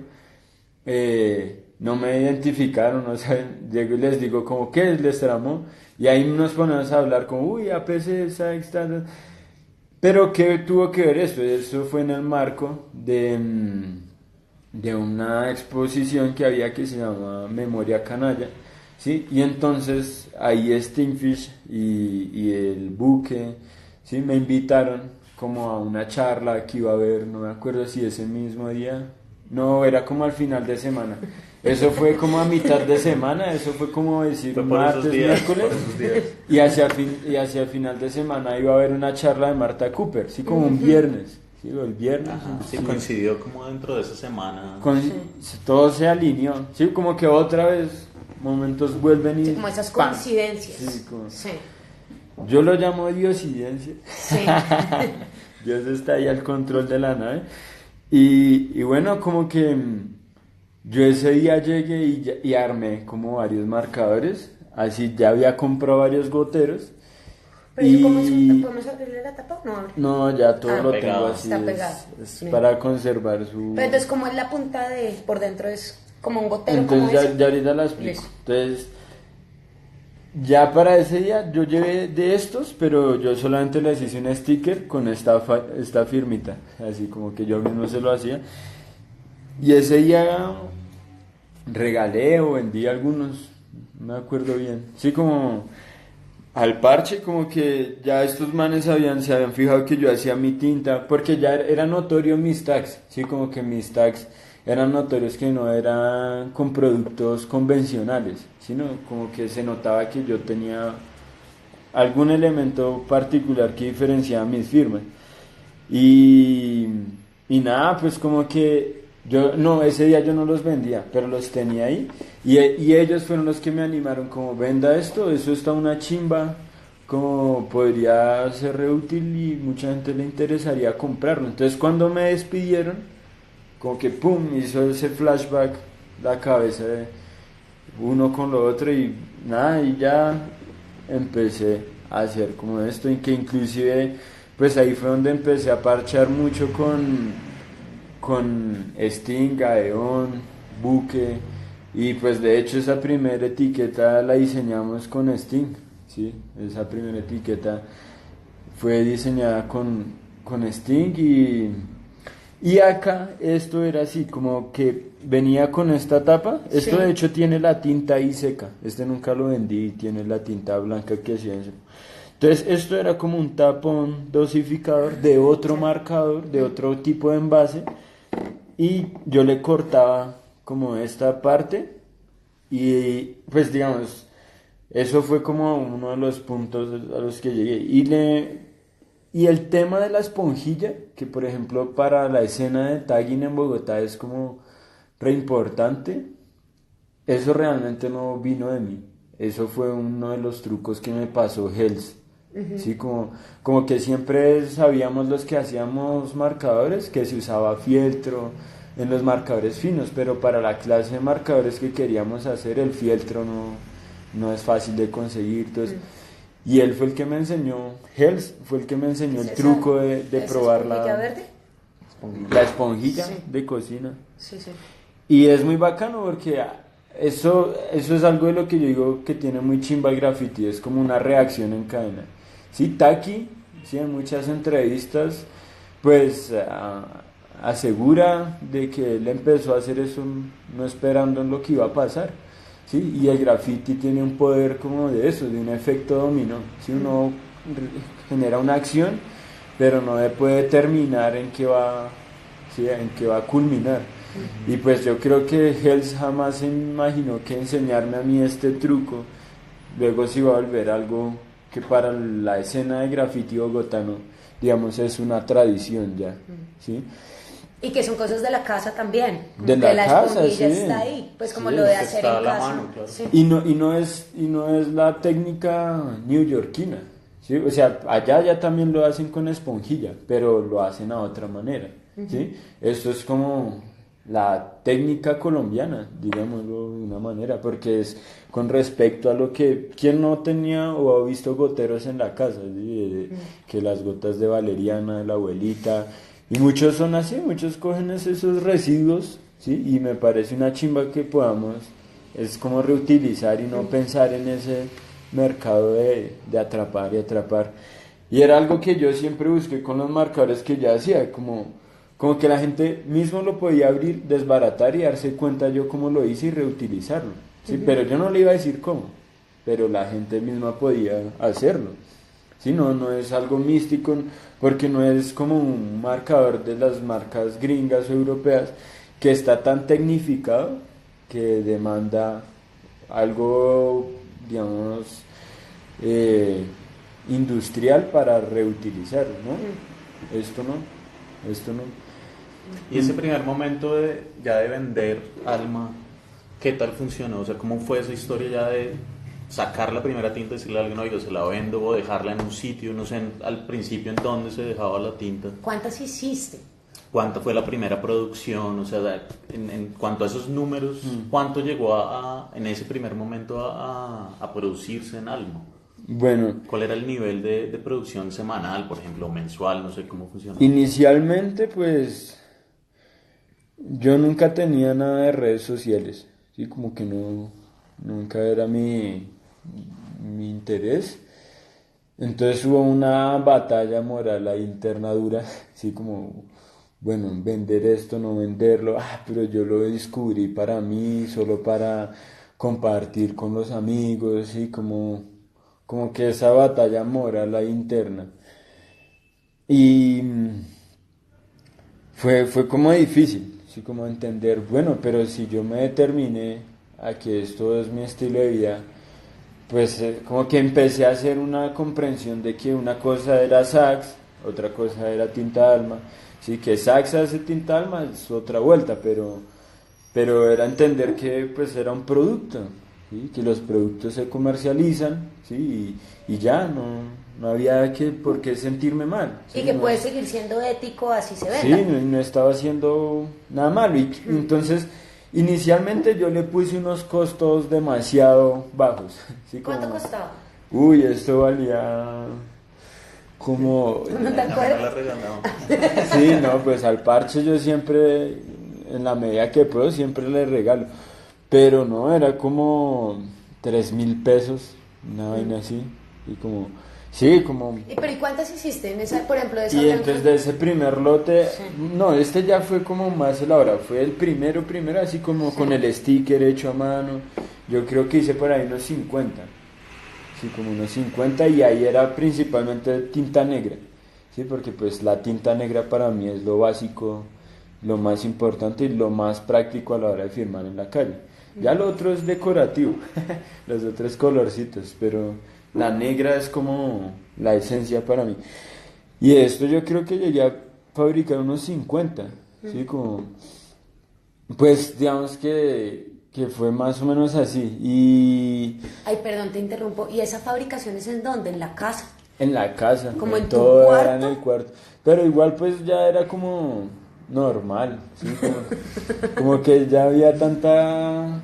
no me identificaron, no saben, llego y les digo como, ¿qué les tramó? Y ahí nos ponemos a hablar como, uy, APC, está. Pero ¿qué tuvo que ver esto? Eso fue en el marco de una exposición que había que se llama Memoria Canalla, ¿sí? Y entonces ahí Stingfish y el Buque, ¿sí? Me invitaron como a una charla que iba a haber, no me acuerdo si ese mismo día, no, era como al final de semana. Eso fue como a mitad de semana, eso fue como decir Fue por esos martes, días, miércoles. por esos días. Y hacia el final de semana iba a haber una charla de Marta Cooper, sí, como un viernes. Sí, el viernes. Ajá, sí, sí. coincidió como dentro de esa semana. Todo se alineó, sí, como que otra vez momentos vuelven y Sí, como esas ¡pam! coincidencias. Sí, como- Sí. Yo lo llamo diosidencia. Sí. Dios está ahí al control de la nave. Y bueno, como que yo ese día llegué y armé como varios marcadores. Así ya había comprado varios goteros. Pero eso, ¿cómo es ¿podemos abrirle la tapa? No abre. No, ya todo lo pegado. tengo así. Está pegado. Es Bien. para conservar su... Pero entonces, como es la punta de por dentro, es como un gotero, como Entonces ese. ya ahorita la explico. Listo. Entonces, ya para ese día yo llevé de estos, pero yo solamente les hice un sticker con esta firmita, así como que yo mismo se lo hacía. Y ese día regalé o vendí algunos, no me acuerdo bien. Sí, como al parche, como que ya estos manes se habían fijado que yo hacía mi tinta, porque ya era notorio mis tags, sí, como que mis tags eran notorios que no eran con productos convencionales, sino como que se notaba que yo tenía algún elemento particular que diferenciaba mis firmas. Y, y nada, pues como que yo, no, ese día yo no los vendía, pero los tenía ahí. Y ellos fueron los que me animaron, como venda esto, eso está una chimba, como podría ser reútil y mucha gente le interesaría comprarlo. Entonces cuando me despidieron, como que pum, hizo ese flashback la cabeza de uno con lo otro y nada, y ya empecé a hacer como esto, en que inclusive pues ahí fue donde empecé a parchar mucho con Sting, Aeon, Buque, y pues de hecho esa primera etiqueta la diseñamos con Sting, ¿sí? Esa primera etiqueta fue diseñada con Sting y acá esto era así, como que venía con esta tapa. Esto Sí. de hecho tiene la tinta ahí seca. Este nunca lo vendí, tiene la tinta blanca que hacía eso. Entonces esto era como un tapón dosificador de otro marcador, de otro tipo de envase. Y yo le cortaba como esta parte y pues digamos, eso fue como uno de los puntos a los que llegué. Y el tema de la esponjilla, que por ejemplo para la escena de tagging en Bogotá es como re importante, eso realmente no vino de mí. Eso fue uno de los trucos que me pasó Hells. Sí, como que siempre sabíamos los que hacíamos marcadores que se usaba fieltro en los marcadores finos, pero para la clase de marcadores que queríamos hacer el fieltro no es fácil de conseguir. Entonces, y él fue el que me enseñó, Hells fue el que me enseñó el ¿Es truco de esa probar esponjilla verde? la esponjilla Sí. de cocina. Sí, sí. Y es muy bacano porque eso es algo de lo que yo digo que tiene muy chimba el graffiti, es como una reacción en cadena. Sí, Taki, sí, en muchas entrevistas, pues asegura de que él empezó a hacer eso no esperando en lo que iba a pasar. ¿Sí? Y el graffiti tiene un poder como de eso, de un efecto dominó. Si uno genera una acción, pero no puede determinar en qué va, ¿sí? En qué va a culminar. Y pues yo creo que Hells jamás se imaginó que enseñarme a mí este truco luego se iba a volver algo que para la escena de graffiti bogotano, digamos, es una tradición ya, ¿sí? Y que son cosas de la casa también. De que la casa, esponjilla sí. está ahí, pues como Sí, lo de que hacer está a en la casa. mano, claro. Sí. Y no es la técnica neoyorquina, ¿sí? O sea, allá ya también lo hacen con esponjilla, pero lo hacen a otra manera, ¿sí? Esto es como la técnica colombiana, digámoslo de una manera, porque es con respecto a lo que quien no tenía o ha visto goteros en la casa, ¿sí? Que las gotas de valeriana, de la abuelita, y muchos son así, muchos cogen esos residuos, ¿sí? Y me parece una chimba que podamos, es como reutilizar y no pensar en ese mercado de atrapar y atrapar. Y era algo que yo siempre busqué con los marcadores que ya hacía, como que la gente mismo lo podía abrir, desbaratar y darse cuenta yo cómo lo hice y reutilizarlo, ¿sí? Pero yo no le iba a decir cómo, pero la gente misma podía hacerlo. Sí, no es algo místico, porque no es como un marcador de las marcas gringas o europeas que está tan tecnificado que demanda algo, digamos, industrial para reutilizarlo, ¿no? Esto no. Y ese primer momento ya de vender alma, ¿qué tal funcionó? O sea, ¿cómo fue esa historia ya de sacar la primera tinta y decirle a alguien, oiga, se la vendo, o dejarla en un sitio, no sé, al principio en dónde se dejaba la tinta. ¿Cuántas hiciste? ¿Cuánto fue la primera producción? O sea, en cuanto a esos números, ¿cuánto llegó en ese primer momento a producirse en Alma? Bueno, ¿Cuál era el nivel de producción semanal, por ejemplo, o mensual? No sé cómo funciona. inicialmente pues yo nunca tenía nada de redes sociales, sí, como que no, nunca era mi interés. Entonces hubo una batalla moral ahí interna dura, así como, bueno, vender esto, no venderlo, pero yo lo descubrí para mí, solo para compartir con los amigos, sí, como que esa batalla moral ahí interna. Y fue como difícil, sí, como entender, bueno, pero si yo me determiné a que esto es mi estilo de vida, pues como que empecé a hacer una comprensión de que una cosa era sax, otra cosa era tinta alma, sí, que sax hace tinta alma es otra vuelta, pero era entender que pues era un producto, ¿sí? Que los productos se comercializan, ¿sí? Y ya, no había por qué sentirme mal, ¿sí? Y que No- puede seguir siendo ético, así se Sí, venda. no estaba haciendo nada malo. Y entonces, inicialmente yo le puse unos costos demasiado bajos. ¿Sí? ¿Cuánto Como, costaba? uy, esto valía como... ¿No te A mí me acuerdas? la regalaban. Sí, no, pues al parche yo siempre, en la medida que puedo, siempre le regalo. Pero no, era como 3.000 pesos, una vaina así. Y como, sí, como... Pero ¿y cuántas hiciste en esa, por ejemplo, de esa Y blanca? entonces de ese primer lote, Sí. no, este ya fue como más elaborado, fue el primero, así como con el sticker hecho a mano. Yo creo que hice por ahí unos 50, sí, como unos 50 y ahí era principalmente tinta negra, sí, porque pues la tinta negra para mí es lo básico, lo más importante y lo más práctico a la hora de firmar en la calle. Ya lo otro es decorativo, los otros colorcitos, pero la negra es como la esencia para mí. Y esto yo creo que llegué a fabricar unos 50, ¿sí? Como, pues digamos que fue más o menos así. Y Ay, perdón, te interrumpo. ¿Y esa fabricación es en dónde? ¿En la casa? en la casa, ¿Como en tu todo era en cuarto? el cuarto. Pero igual pues ya era como normal, ¿sí? Como que ya había tanta...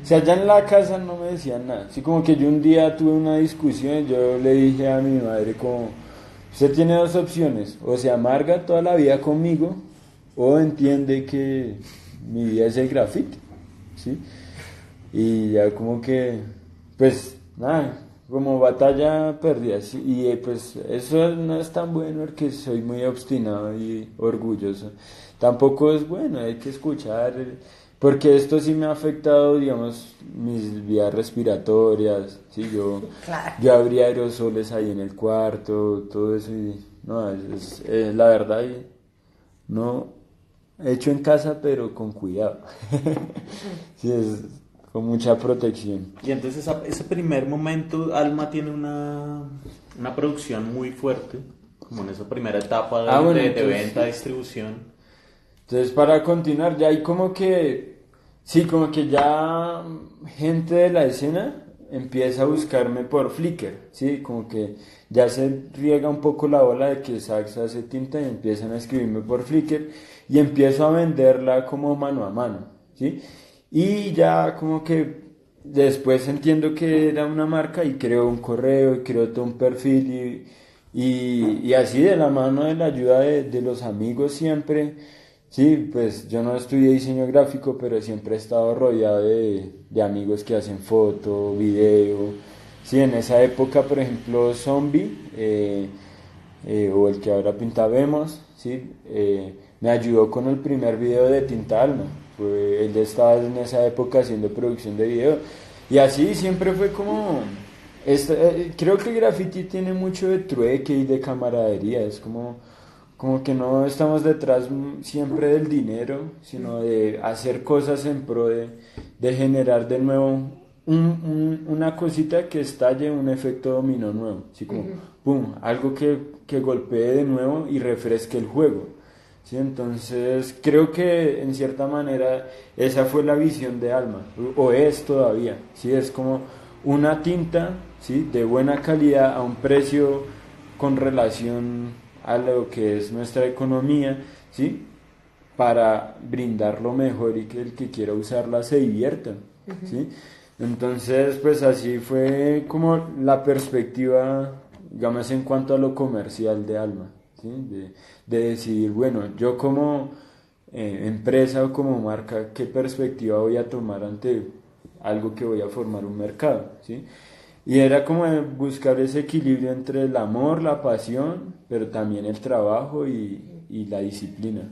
O sea, ya en la casa no me decían nada. Así como que yo un día tuve una discusión, yo le dije a mi madre como, usted tiene dos opciones, o se amarga toda la vida conmigo, o entiende que mi vida es el grafiti, ¿sí? Y ya como que, pues, nada, como batalla perdida, ¿sí? Y pues eso no es tan bueno porque soy muy obstinado y orgulloso. Tampoco es bueno, hay que escuchar, porque esto sí me ha afectado, digamos, mis vías respiratorias, ¿sí? Claro. Yo abría aerosoles ahí en el cuarto, todo eso, y no, la verdad, no hecho en casa, pero con cuidado. Sí, es con mucha protección. Y entonces ese primer momento, Alma tiene una producción muy fuerte, como en esa primera etapa Bueno, de entonces- venta, distribución. Entonces, para continuar, ya hay como que, sí, como que ya gente de la escena empieza a buscarme por Flickr, sí, como que ya se riega un poco la ola de que Sax hace tinta y empiezan a escribirme por Flickr y empiezo a venderla como mano a mano, sí, y ya como que después entiendo que era una marca y creo un correo y creo todo un perfil y así de la mano de la ayuda de los amigos siempre. Sí, pues yo no estudié diseño gráfico, pero siempre he estado rodeado de amigos que hacen foto, video. Sí, en esa época, por ejemplo, Zombie, o el que ahora pinta Vemos, sí, me ayudó con el primer video de Tinta Alma. Él estaba en esa época haciendo producción de video. Y así siempre fue como... creo que el graffiti tiene mucho de trueque y de camaradería, es como que no estamos detrás siempre del dinero, sino de hacer cosas en pro de generar de nuevo una cosita que estalle un efecto dominó nuevo, así como, pum, algo que golpee de nuevo y refresque el juego. ¿Sí? Entonces creo que en cierta manera esa fue la visión de Alma, o es todavía, ¿sí? Es como una tinta, ¿sí? De buena calidad a un precio con relación a lo que es nuestra economía, ¿sí? Para brindar lo mejor y que el que quiera usarla se divierta, ¿sí? Entonces, pues así fue como la perspectiva, digamos, en cuanto a lo comercial de Alma, ¿sí? De decidir, bueno, yo como empresa o como marca, ¿qué perspectiva voy a tomar ante algo que voy a formar un mercado, ¿sí? Y era como buscar ese equilibrio entre el amor, la pasión, pero también el trabajo y la disciplina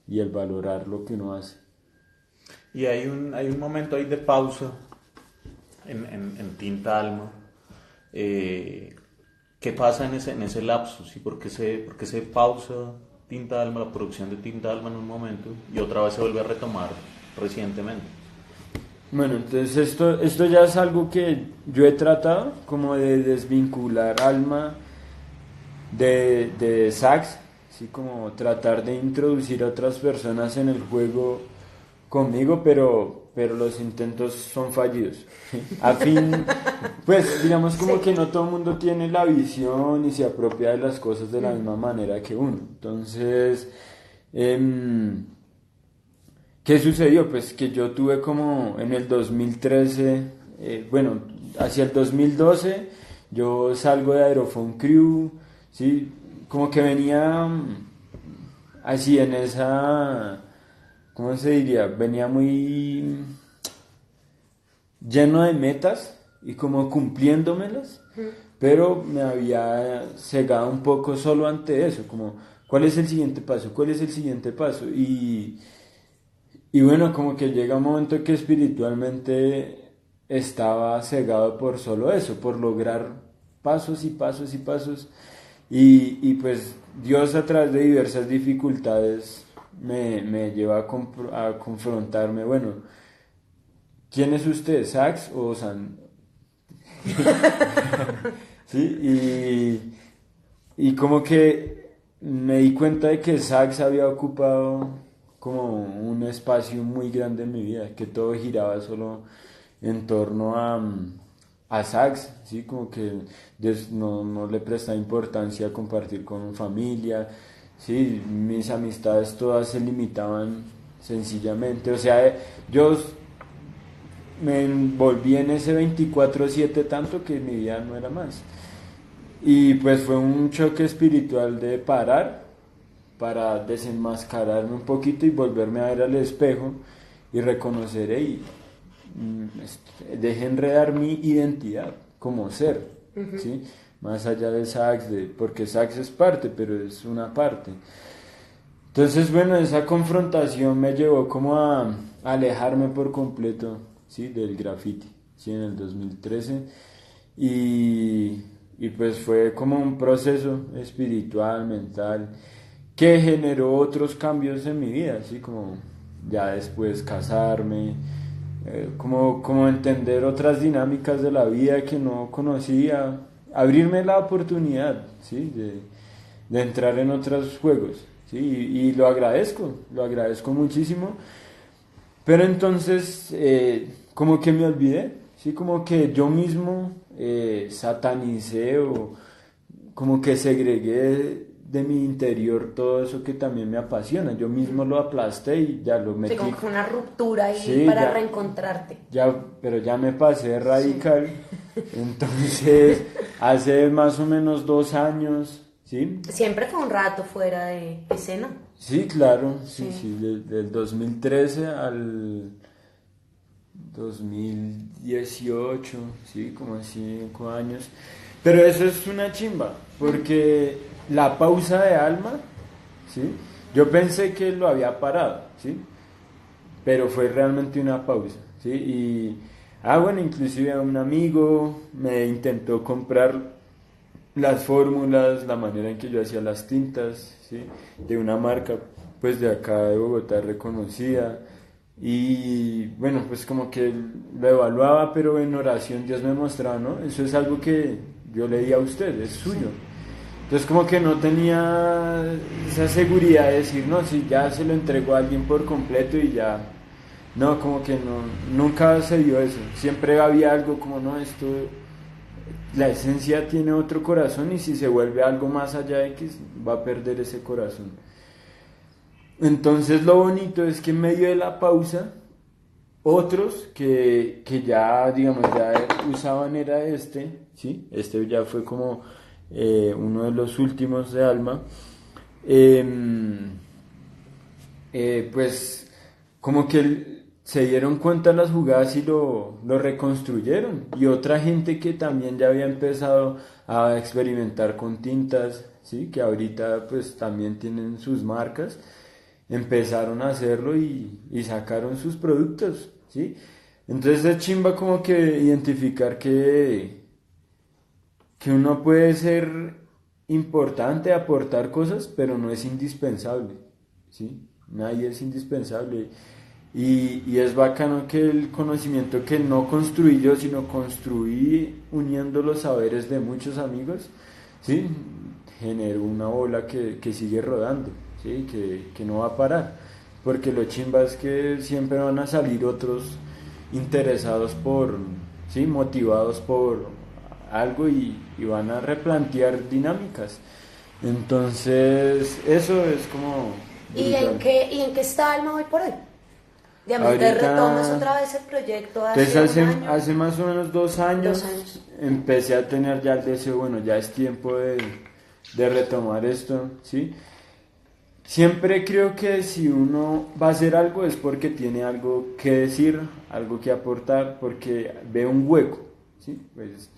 y el valorar lo que uno hace. Y hay un momento ahí de pausa en Tinta Alma. ¿Qué pasa en ese lapso? ¿Sí? ¿Por qué se pausa Tinta Alma, la producción de Tinta Alma en un momento y otra vez se vuelve a retomar recientemente? Bueno, entonces esto ya es algo que yo he tratado como de desvincular Alma de Sax, ¿sí? Como tratar de introducir a otras personas en el juego conmigo, pero los intentos son fallidos. A fin, pues digamos como que no todo el mundo tiene la visión y se apropia de las cosas de la misma manera que uno. Entonces, ¿qué sucedió? Pues que yo tuve como en el 2013, bueno, hacia el 2012, yo salgo de Aerophone Crew, ¿sí? Como que venía así en esa, ¿cómo se diría? Venía muy lleno de metas y como cumpliéndomelas, pero me había cegado un poco solo ante eso, como, ¿cuál es el siguiente paso? ¿Cuál es el siguiente paso? Y bueno, como que llega un momento que espiritualmente estaba cegado por solo eso, por lograr pasos y pasos y pasos. Y pues Dios a través de diversas dificultades me lleva a confrontarme, bueno, ¿quién es usted, Sax o San? ¿Sí? Y como que me di cuenta de que Sax había ocupado como un espacio muy grande en mi vida, que todo giraba solo en torno a Sax, ¿sí? Como que no le prestaba importancia a compartir con familia, ¿sí? Mis amistades todas se limitaban sencillamente, o sea, yo me envolví en ese 24/7 tanto que mi vida no era más. Y pues fue un choque espiritual de parar para desenmascararme un poquito y volverme a ver al espejo y reconocer, y dejé enredar mi identidad como ser, ¿sí? Más allá de Sax, porque Sax es parte, pero es una parte. Entonces, bueno, esa confrontación me llevó como a alejarme por completo, ¿sí? Del graffiti, ¿sí? En el 2013. Y pues fue como un proceso espiritual, mental, que generó otros cambios en mi vida, así como ya después casarme, como entender otras dinámicas de la vida que no conocía, abrirme la oportunidad, ¿sí? De entrar en otros juegos, ¿sí? Y lo agradezco muchísimo, pero entonces como que me olvidé, ¿sí? Como que yo mismo satanicé o como que segregué de mi interior todo eso que también me apasiona. Yo mismo lo aplasté y ya lo metí. Sí, como que una ruptura ahí Sí, para ya, reencontrarte. pero ya me pasé radical. Sí. Entonces, hace más o menos 2 años, ¿sí? Siempre fue un rato fuera de escena. Sí, claro, sí, del 2013 al 2018, sí, como 5 años. Pero eso es una chimba, porque la pausa de Alma, ¿sí? Yo pensé que lo había parado, ¿sí? Pero fue realmente una pausa, ¿sí? Bueno, inclusive un amigo me intentó comprar las fórmulas, la manera en que yo hacía las tintas, ¿sí? De una marca, pues de acá de Bogotá reconocida. Y bueno, pues como que lo evaluaba, pero en oración Dios me mostraba, ¿no? Eso es algo que yo le di a usted, es suyo. Entonces como que no tenía esa seguridad de decir, no, si ya se lo entregó a alguien por completo y ya no, como que no, nunca se dio eso. Siempre había algo como, no, esto, la esencia tiene otro corazón y si se vuelve algo más allá de X, va a perder ese corazón. Entonces lo bonito es que en medio de la pausa, otros que ya, digamos, ya usaban era ¿sí? Este ya fue como uno de los últimos de Alma. Pues como que se dieron cuenta las jugadas y lo reconstruyeron. Y otra gente que también ya había empezado a experimentar con tintas, ¿sí? Que ahorita pues también tienen sus marcas, empezaron a hacerlo y sacaron sus productos, ¿sí? Entonces es chimba como que identificar que uno puede ser importante, aportar cosas, pero no es indispensable, ¿sí? Nadie es indispensable. Y es bacano que el conocimiento que no construí yo, sino construí uniendo los saberes de muchos amigos, ¿sí? Generó una bola que sigue rodando, ¿sí? Que no va a parar. Porque lo chimba es que siempre van a salir otros interesados ¿sí? Motivados por algo y van a replantear dinámicas. Entonces, eso es como... ¿Y en qué está Alma hoy por hoy? Digamos, te retomas otra vez el proyecto hace más o menos 2 años. Empecé a tener ya el deseo, bueno, ya es tiempo de retomar esto, ¿sí? Siempre creo que si uno va a hacer algo es porque tiene algo que decir, algo que aportar, porque ve un hueco, ¿sí? Pues,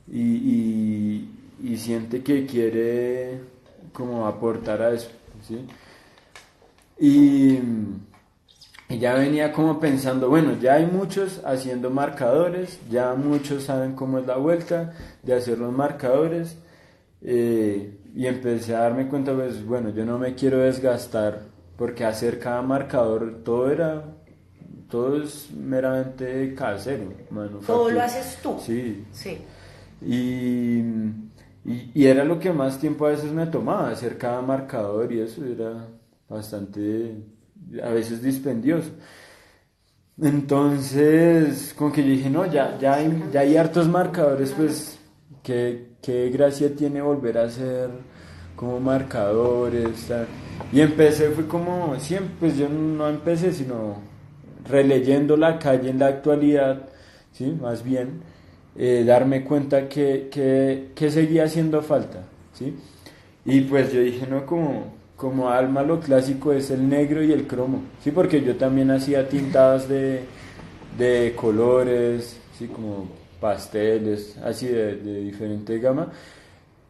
y siente que quiere como aportar a eso, ¿sí? Y ya venía como pensando, bueno, ya hay muchos haciendo marcadores, ya muchos saben cómo es la vuelta de hacer los marcadores, y empecé a darme cuenta, pues bueno, yo no me quiero desgastar, porque hacer cada marcador, todo es meramente casero, todo lo haces tú. Sí. Sí. Y era lo que más tiempo a veces me tomaba, hacer cada marcador, y eso era bastante, a veces dispendioso. Entonces, como que yo dije, no, ya hay hartos marcadores, pues, qué gracia tiene volver a hacer como marcadores, tal. Y empecé, fue como, siempre, pues yo no empecé, sino releyendo la calle en la actualidad, ¿sí? Más bien, darme cuenta que seguía haciendo falta, ¿sí? Y pues yo dije, no, como Alma lo clásico es el negro y el cromo, sí, porque yo también hacía tintadas de colores, sí, como pasteles, así de diferente gama,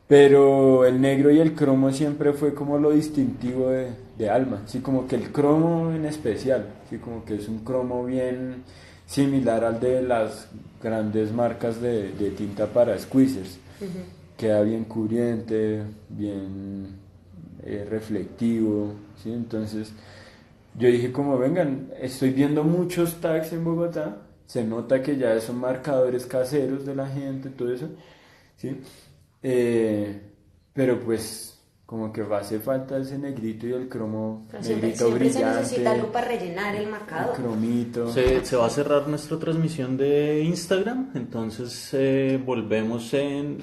pero el negro y el cromo siempre fue como lo distintivo de Alma, sí, como que el cromo en especial, sí, como que es un cromo bien similar al de las grandes marcas de tinta para squeezers. Queda bien cubriente, bien reflectivo, ¿sí? Entonces yo dije como, vengan, estoy viendo muchos tags en Bogotá, se nota que ya son marcadores caseros de la gente, todo eso, ¿sí? Pero pues como que hace falta ese negrito y el cromo, negrito siempre brillante. se necesita algo para rellenar el marcador. El cromito. Se va a cerrar nuestra transmisión de Instagram, entonces volvemos en...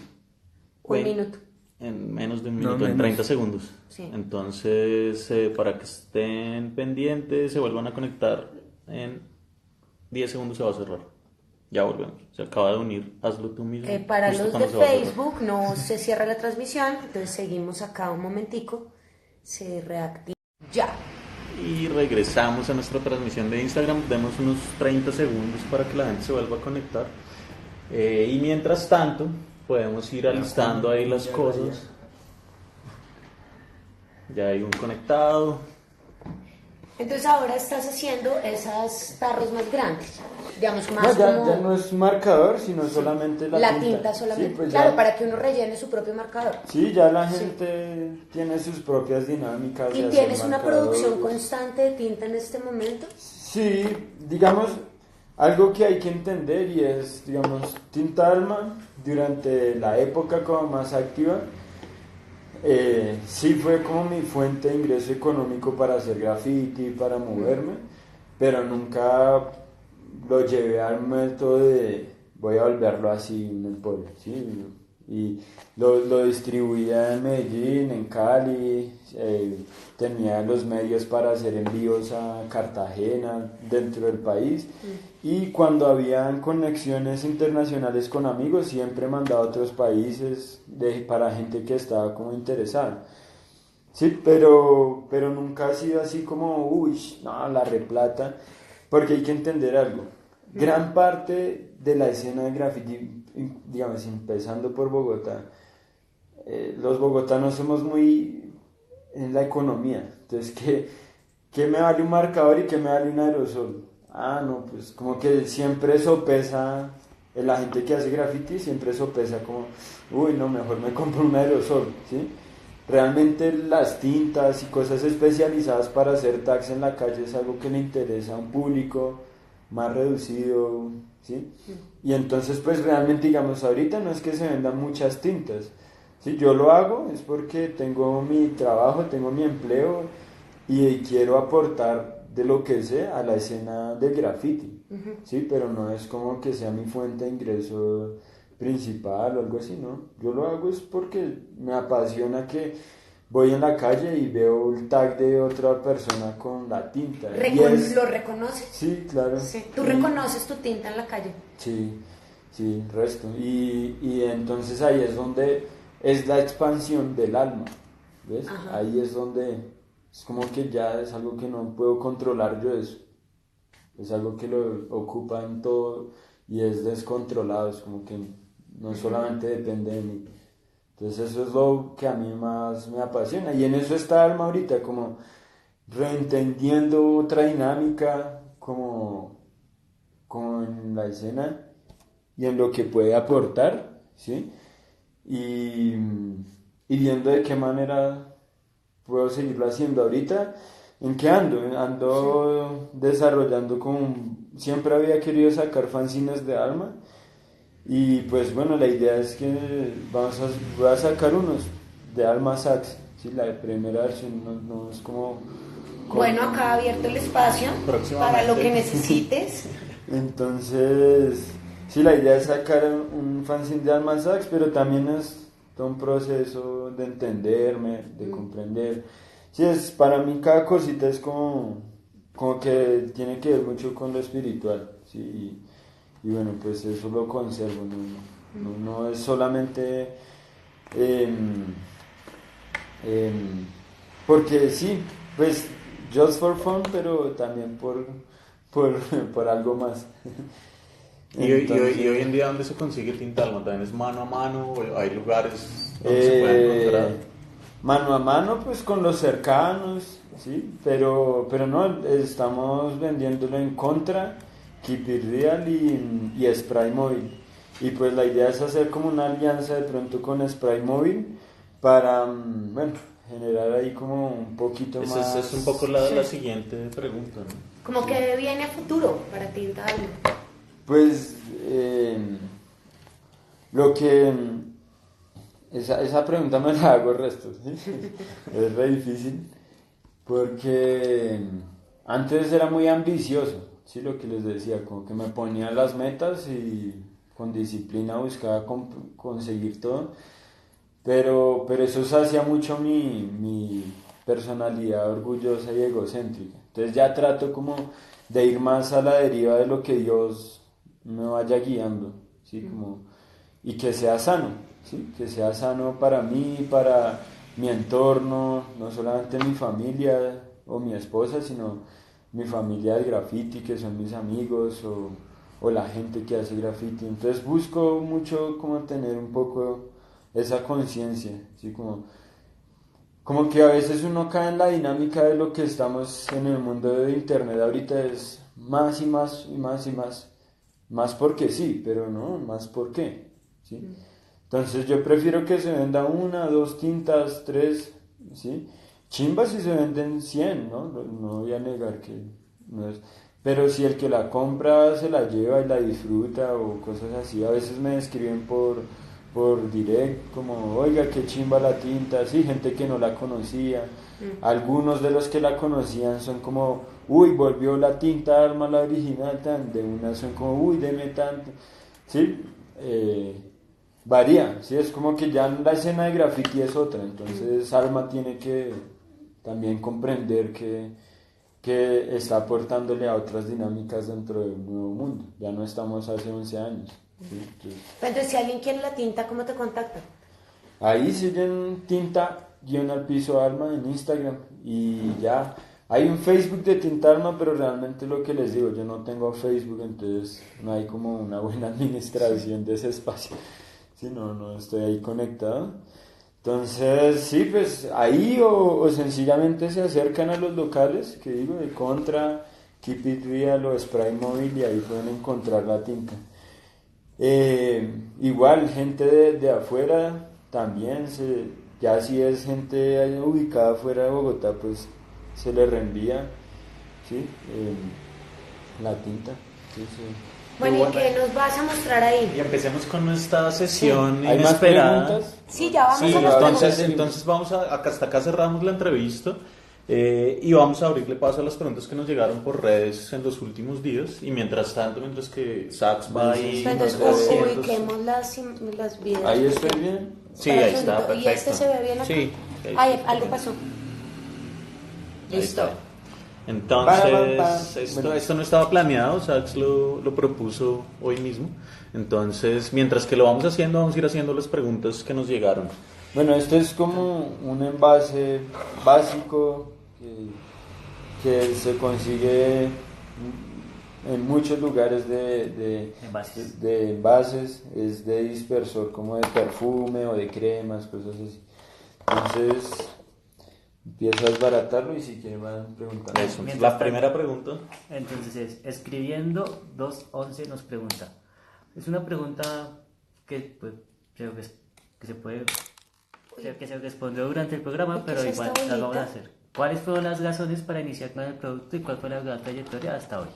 Un minuto. En menos de un No, minuto, en menos. 30 segundos. Sí. Entonces, para que estén pendientes, se vuelvan a conectar, en 10 segundos se va a cerrar. Ya volvemos. Se acaba de unir, hazlo tú mismo. Para justo los cuando de se va a cerrar. Facebook no se cierra la transmisión, entonces seguimos acá un momentico, se reactiva ya. Y regresamos a nuestra transmisión de Instagram. Demos unos 30 segundos para que la gente se vuelva a conectar. Y mientras tanto, podemos ir alistando ahí las cosas. Ya hay un conectado. Entonces ahora estás haciendo esas tarros más grandes, digamos más No, como ya no es marcador, sino solamente la tinta solamente. Sí, pues claro, ya- para que uno rellene su propio marcador. Sí, ya la gente tiene sus propias dinámicas. ¿Y de tienes hacer una marcadores. producción constante de tinta en este momento? Sí, digamos, algo que hay que entender y es, digamos, Tinta Alma, durante la época como más activa, sí fue como mi fuente de ingreso económico para hacer graffiti, para moverme, pero nunca lo llevé al método de voy a volverlo así en el pueblo, ¿sí? Y lo distribuía en Medellín, en Cali, tenía los medios para hacer envíos a Cartagena, dentro del país, y cuando habían conexiones internacionales con amigos, siempre mandaba a otros países para gente que estaba como interesada. Sí, pero nunca ha sido así como, uy, no, la replata, porque hay que entender algo. Gran parte de la escena de graffiti, digamos, empezando por Bogotá, los bogotanos somos muy en la economía. Entonces, ¿qué me vale un marcador y qué me vale un aerosol? Ah, no, pues como que siempre sopesa, la gente que hace graffiti siempre sopesa como, uy, no, mejor me compro un aerosol, ¿sí? Realmente las tintas y cosas especializadas para hacer tags en la calle es algo que le interesa a un público más reducido, ¿sí? Y entonces pues realmente digamos ahorita no es que se vendan muchas tintas, ¿sí? Yo lo hago es porque tengo mi trabajo, tengo mi empleo y quiero aportar de lo que sé a la escena del graffiti, ¿sí? Pero no es como que sea mi fuente de ingreso principal o algo así, ¿no? Yo lo hago es porque me apasiona que voy en la calle y veo el tag de otra persona con la tinta. ¿Lo reconoces? Sí, claro. Sí. ¿Tú reconoces tu tinta en la calle? Sí, sí, resto. Y entonces ahí es donde es la expansión del alma, ¿ves? Ajá. Ahí es donde es como que ya es algo que no puedo controlar yo eso. Es algo que lo ocupa en todo y es descontrolado, es como que no solamente depende de mí. Entonces eso es lo que a mí más me apasiona y en eso está Alma ahorita, como reentendiendo otra dinámica, como en la escena y en lo que puede aportar, ¿sí? Y viendo de qué manera puedo seguirlo haciendo ahorita. ¿En qué ando? Ando desarrollando como... Siempre había querido sacar fanzines de Alma. Y pues bueno, la idea es que voy a sacar unos de Alma Sax. ¿Sí? La primera versión no es como... Bueno, acá abierto el espacio para lo que necesites. Entonces, sí, la idea es sacar un fanzine de Alma Sax, pero también es todo un proceso de entenderme, de comprender. Sí, para mí cada cosita es como que tiene que ver mucho con lo espiritual, ¿sí? Y bueno, pues eso lo conservo, no es solamente porque sí, pues just for fun, pero también por algo más. Entonces, ¿Y hoy en día dónde se consigue tinta Alma? ¿También es mano a mano o hay lugares donde se puede encontrar? Mano a mano, pues con los cercanos, ¿sí? Pero no, estamos vendiéndolo en Contra, Keep It Real y Spray Móvil. Y pues la idea es hacer como una alianza de pronto con Spray Móvil para, bueno, generar ahí como un poquito más... Esa es un poco la siguiente pregunta, ¿no? ¿Cómo que viene a futuro para Tinta Alma? Pues lo que... Esa pregunta me la hago el resto, ¿sí? Es re difícil porque antes era muy ambicioso, ¿sí? Lo que les decía, como que me ponía las metas y con disciplina buscaba conseguir todo, pero eso sacia mucho mi personalidad orgullosa y egocéntrica. Entonces ya trato como de ir más a la deriva de lo que Dios me vaya guiando, ¿sí? Como, y que sea sano. ¿Sí? Que sea sano para mí, para mi entorno, no solamente mi familia o mi esposa, sino mi familia del graffiti, que son mis amigos o la gente que hace graffiti. Entonces busco mucho como tener un poco esa conciencia, ¿sí? Como que a veces uno cae en la dinámica de lo que estamos en el mundo de internet ahorita, es más y más y más y más porque sí, pero no, más por qué, ¿sí? Entonces yo prefiero que se venda una, dos tintas, tres, ¿sí? Chimbas si se venden 100, ¿no? No voy a negar que no es... Pero si el que la compra se la lleva y la disfruta o cosas así, a veces me escriben por direct, como, oiga, qué chimba la tinta, sí, gente que no la conocía. Algunos de los que la conocían son como, uy, volvió la tinta Alma la original, tan, de una son como, uy, deme tanto, ¿sí? Varía, ¿sí? Es como que ya la escena de graffiti es otra, entonces Alma tiene que también comprender que está aportándole a otras dinámicas dentro del nuevo mundo, ya no estamos hace 11 años, ¿sí? Entonces, si alguien quiere la tinta, ¿cómo te contacta? Ahí siguen tinta-al-piso Alma en Instagram y ya. Hay un Facebook de Tinta Alma, pero realmente lo que les digo, yo no tengo Facebook, entonces no hay como una buena administración de ese espacio. Sí, no estoy ahí conectado. Entonces, sí, pues ahí o sencillamente se acercan a los locales, que digo, de Contra, Keep It Real o Spray Móvil y ahí pueden encontrar la tinta. Igual, gente de afuera también, ya si es gente ubicada fuera de Bogotá, pues se le reenvía, ¿sí? La tinta. Sí, sí. Bueno, ¿y qué nos vas a mostrar ahí? Y empecemos con esta sesión ¿Hay más inesperada. preguntas? Sí, ya vamos Sí, a las preguntas. entonces vamos hasta acá cerramos la entrevista y vamos a abrirle paso a las preguntas que nos llegaron por redes en los últimos días y mientras tanto, mientras que Sax va ahí Entonces, haciendo- ubiquemos las vidas. Ahí estoy bien. Sí, Espera ahí un está, segundito. perfecto. ¿Y este se ve bien acá? Sí. Ay, algo pasó. Ahí Listo. está. Entonces, esto no estaba planeado, Sax lo propuso hoy mismo. Entonces, mientras que lo vamos haciendo, vamos a ir haciendo las preguntas que nos llegaron. Bueno, esto es como un envase básico que se consigue en muchos lugares de envases, es de dispersor como de perfume o de cremas, cosas así. Entonces, empiezo a desbaratarlo y si quieren van preguntando. Eso. Mientras La tanto- primera pregunta. Entonces es, escribiendo 211 nos pregunta. Es una pregunta que pues, creo que se puede, creo que se respondió durante el programa, ¿Y qué pero es igual esta las vamos a bolita? hacer. ¿Cuáles fueron las razones para iniciar con el producto y cuál fue la gran trayectoria hasta hoy?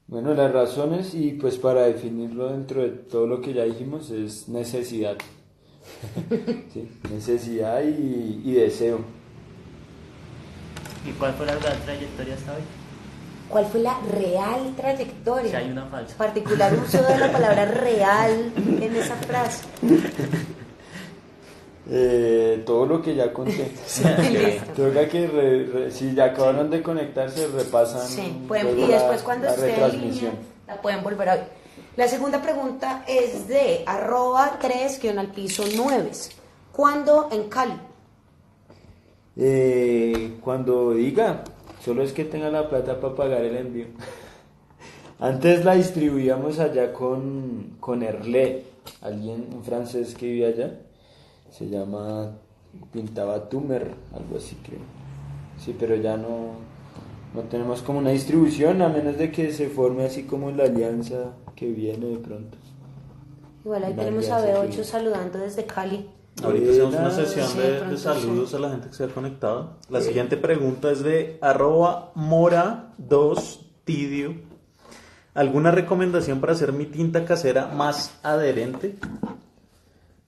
Bueno, las razones y pues para definirlo dentro de todo lo que ya dijimos es necesidad. Sí, necesidad y deseo. ¿Y cuál fue la gran trayectoria hasta hoy? ¿Cuál fue la real trayectoria? Si hay una falsa. Particular uso de la palabra real en esa frase. Todo lo que ya conté. Listo. Toca que si ya acabaron de conectarse, repasan Sí, luego y después cuando la esté en línea retransmisión. la pueden volver a ver. La segunda pregunta es de @3_9. ¿Cuándo en Cali? Cuando diga, solo es que tenga la plata para pagar el envío. Antes la distribuíamos allá con Herlé, un francés que vivía allá, se pintaba Tumer, algo así creo. Sí, pero ya no tenemos como una distribución, a menos de que se forme así como la alianza que viene de pronto. Igual ahí Una tenemos a alianza B8 que- saludando desde Cali. Ahorita hacemos una Sí, sesión de de pronto saludos sí. a la gente que se ha conectado. La siguiente pregunta es de @mora2tidio. ¿Alguna recomendación para hacer mi tinta casera más adherente?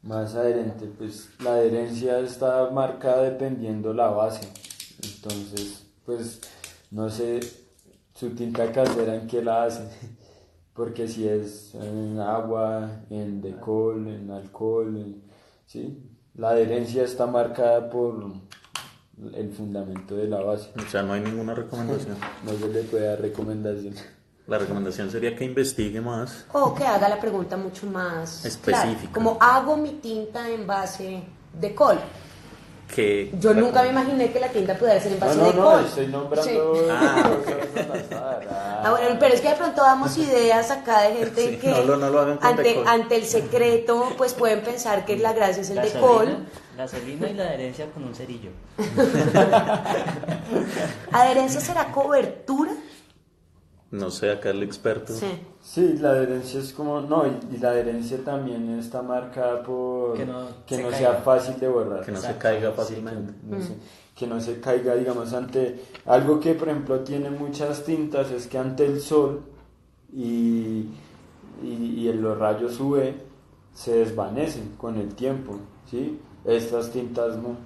Más adherente, pues la adherencia está marcada dependiendo la base. Entonces, pues no sé su tinta casera en qué la hacen. Porque si es en agua, en decol, en alcohol, ¿sí? La adherencia está marcada por el fundamento de la base. O sea, no hay ninguna recomendación. No se le puede dar recomendación. La recomendación sería que investigue más. O que haga la pregunta mucho más Específica. clara. Como hago mi tinta en base de col. Que Yo nunca me imaginé que la tinta pudiera ser en base de No, col. estoy nombrando Sí. cosas al azar. Ah, bueno, pero es que de pronto damos ideas acá de gente Sí, que no lo hagan con decol. ante el secreto pues pueden pensar que la gracia es el decol. Gasolina y la adherencia con un cerillo. ¿Adherencia será cobertura? no sé, acá el experto. Sí. Sí, la adherencia es como, no, y la adherencia también está marcada por Que no que se no caiga. sea fácil de borrar. Que no se Exacto, caiga sí, fácilmente. Que no se caiga, digamos, ante algo que, por ejemplo, tiene muchas tintas, es que ante el sol y los rayos UV se desvanecen con el tiempo, ¿sí? Estas tintas no,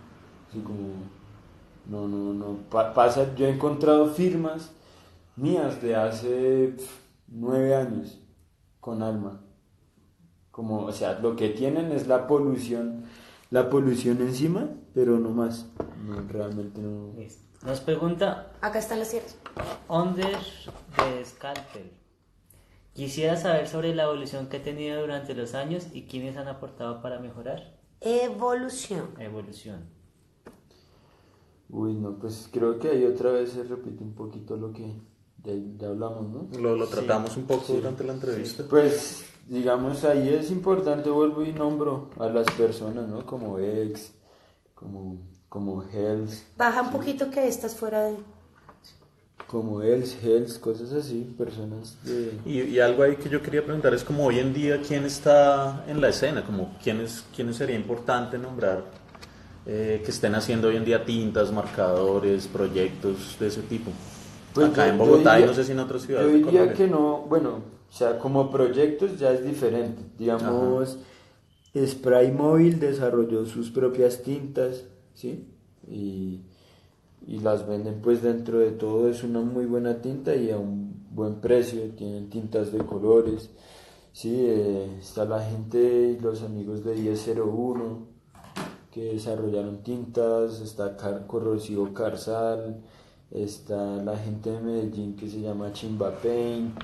así como Pasa, yo he encontrado firmas mías de hace 9 años con Alma. Como, o sea, lo que tienen es la polución encima, pero no más. No, realmente no. Listo. Nos pregunta Acá están las tierras. Onder de Scalpel. Quisiera saber sobre la evolución que he tenido durante los años y quiénes han aportado para mejorar. Evolución. Evolución. Uy, no, pues creo que ahí otra vez se repite un poquito lo que ya hablamos, ¿no? Lo tratamos un poco durante la entrevista. Pues, digamos, ahí es importante, vuelvo y nombro a las personas, ¿no? Como ex, como Hells. Baja un poquito que estás fuera de... Como Hells, cosas así, personas de... Y algo ahí que yo quería preguntar es como hoy en día quién está en la escena, como quiénes sería importante nombrar que estén haciendo hoy en día tintas, marcadores, proyectos de ese tipo. Pues Acá yo- en Bogotá yo y no sé si en otras Yo ciudades de diría Colombia. que no, bueno, o sea, como proyectos ya es diferente. Digamos, Spray Móvil desarrolló sus propias tintas, ¿sí? Y las venden pues dentro de todo, es una muy buena tinta y a un buen precio, tienen tintas de colores, ¿sí? Está la gente y los amigos de 1001 que desarrollaron tintas, está Corrosivo Carzal, está la gente de Medellín que se llama Chimba Paint,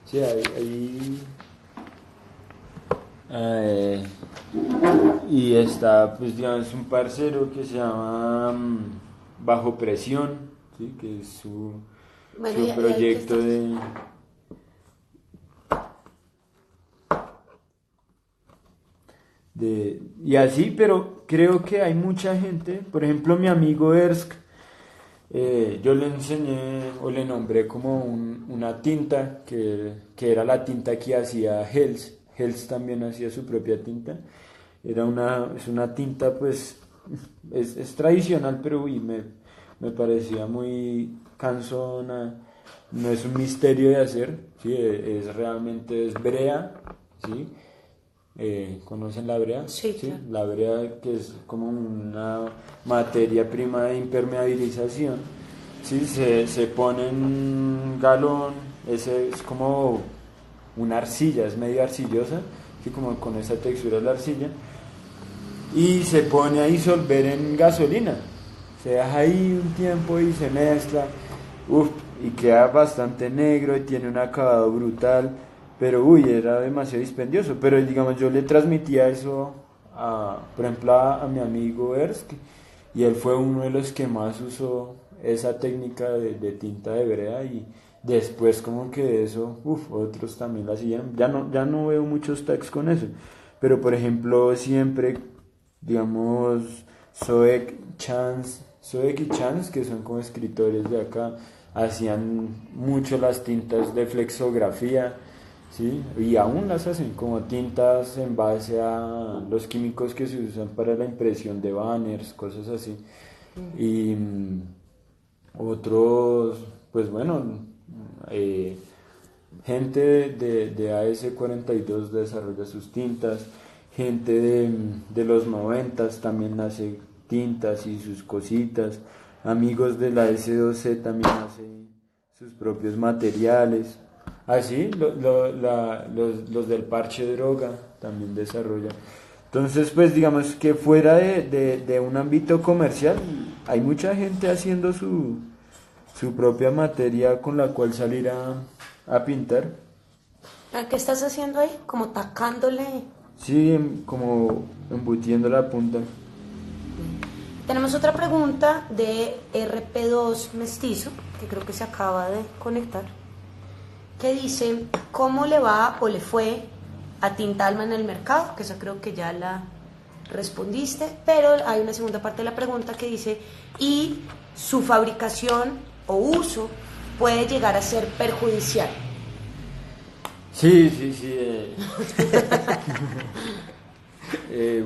sí, y está pues digamos un parcero que se llama Bajo Presión, ¿sí? Que es Bueno, su y ahí que proyecto estás. Y así, pero creo que hay mucha gente, por ejemplo mi amigo Ersk, yo le enseñé o le nombré como una tinta que era la tinta que hacía Hells. Hells también hacía su propia tinta. Es una tinta pues es tradicional, pero uy, me parecía muy cansona. No es un misterio de hacer, ¿sí? Realmente es brea, ¿sí? ¿Conocen la brea? Sí, claro. La brea que es como una materia prima de impermeabilización, ¿sí? Se pone en un galón, ese es como una arcilla, es medio arcillosa, ¿sí? Como con esa textura de la arcilla, y se pone a disolver en gasolina, se deja ahí un tiempo y se mezcla, uf, y queda bastante negro y tiene un acabado brutal. Pero uy, era demasiado dispendioso. Pero digamos, yo le transmitía eso por ejemplo, a mi amigo Ersk, y él fue uno de los que más usó esa técnica de tinta de brea, y después como que de eso, otros también la hacían. Ya no veo muchos tags con eso. Pero por ejemplo, siempre, digamos, Soek y Chance, que son como escritores de acá, hacían mucho las tintas de flexografía, ¿sí? Y aún las hacen como tintas en base a los químicos que se usan para la impresión de banners, cosas así. Y otros, pues bueno, gente de AS42 desarrolla sus tintas, gente de los 90 también hace tintas y sus cositas, amigos de la S2C también hacen sus propios materiales. Así, los del parche droga también desarrollan. Entonces, pues digamos que fuera de un ámbito comercial, hay mucha gente haciendo su propia materia con la cual salir a pintar. ¿Qué estás haciendo ahí? Como tacándole. Sí, como embutiendo la punta. Tenemos otra pregunta de RP2 Mestizo, que creo que se acaba de conectar, que dice, ¿cómo le va o le fue a Tinta Alma en el mercado? Que eso creo que ya la respondiste, pero hay una segunda parte de la pregunta que dice, ¿y su fabricación o uso puede llegar a ser perjudicial? Sí.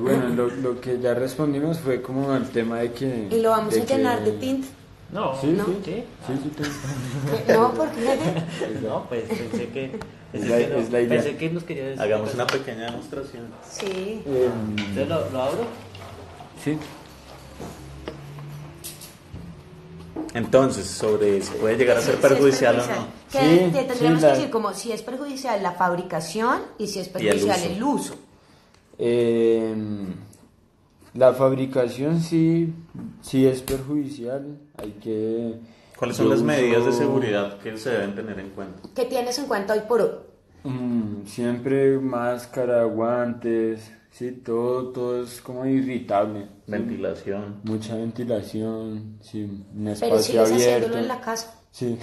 Bueno, lo que ya respondimos fue como el tema de que... ¿Y lo vamos de a llenar que- de tinta? No, Sí, ¿No? ¿sí? No, ¿por qué? No, pues pensé que Es la idea. pensé que nos quería decir. Hagamos una pequeña demostración. Sí. Entonces lo abro. Sí. Entonces, sobre si puede llegar a ser Si es perjudicial o no. Que, Sí, que tendríamos sí, que decir como si es perjudicial la fabricación y si es perjudicial uso. el uso. La fabricación sí es perjudicial. Hay que... ¿Cuáles son yo las medidas de uso, seguridad que se deben tener en cuenta? ¿Qué tienes en cuenta hoy por hoy? Siempre máscara, guantes, sí, todo es como irritable. ¿sí? Ventilación. Mucha ventilación, sí, un Pero espacio sigues abierto. haciéndolo en la casa. Sí,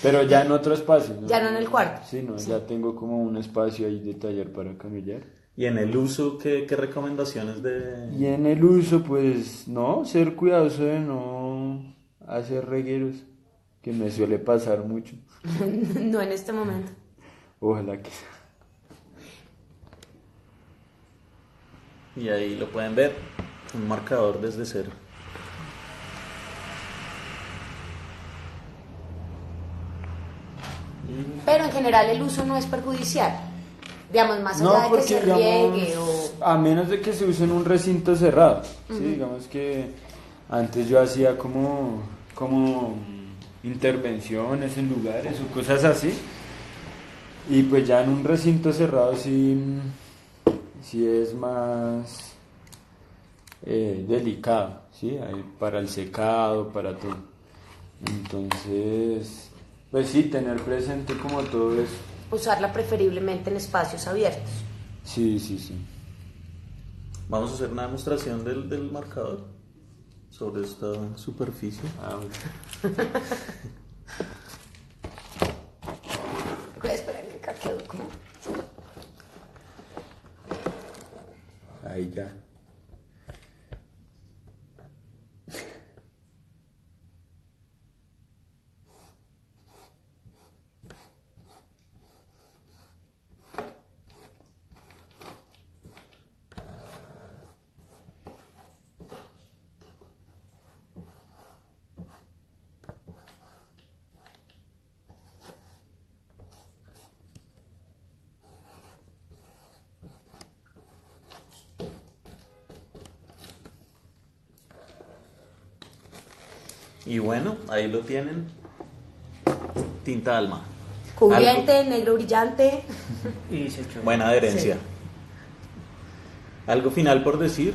pero ya en otro espacio. Ya no en el cuarto. Sí, no, ya tengo como un espacio ahí de taller para camellar. ¿Y en el uso qué recomendaciones de...? Y en el uso, pues, no, ser cuidadoso de no hacer regueros, que me suele pasar mucho. No en este momento. Ojalá que... Y ahí lo pueden ver, un marcador desde cero. Pero en general el uso no es perjudicial. Digamos, más allá No, de que porque se digamos, riegue o... a menos de que se use en un recinto cerrado, ¿sí? Digamos que antes yo hacía como intervenciones en lugares o cosas así, y pues ya en un recinto cerrado sí es más delicado, ¿sí? Para el secado, para todo. Entonces, pues sí, tener presente como todo eso. Usarla preferiblemente en espacios abiertos. Sí. Vamos a hacer una demostración del marcador sobre esta superficie. Bueno. Voy a esperar que quede como... Ahí ya. Y bueno, ahí lo tienen. Tinta Alma. Cubriente, negro brillante. Y 18. Buena adherencia. Sí. ¿Algo final por decir?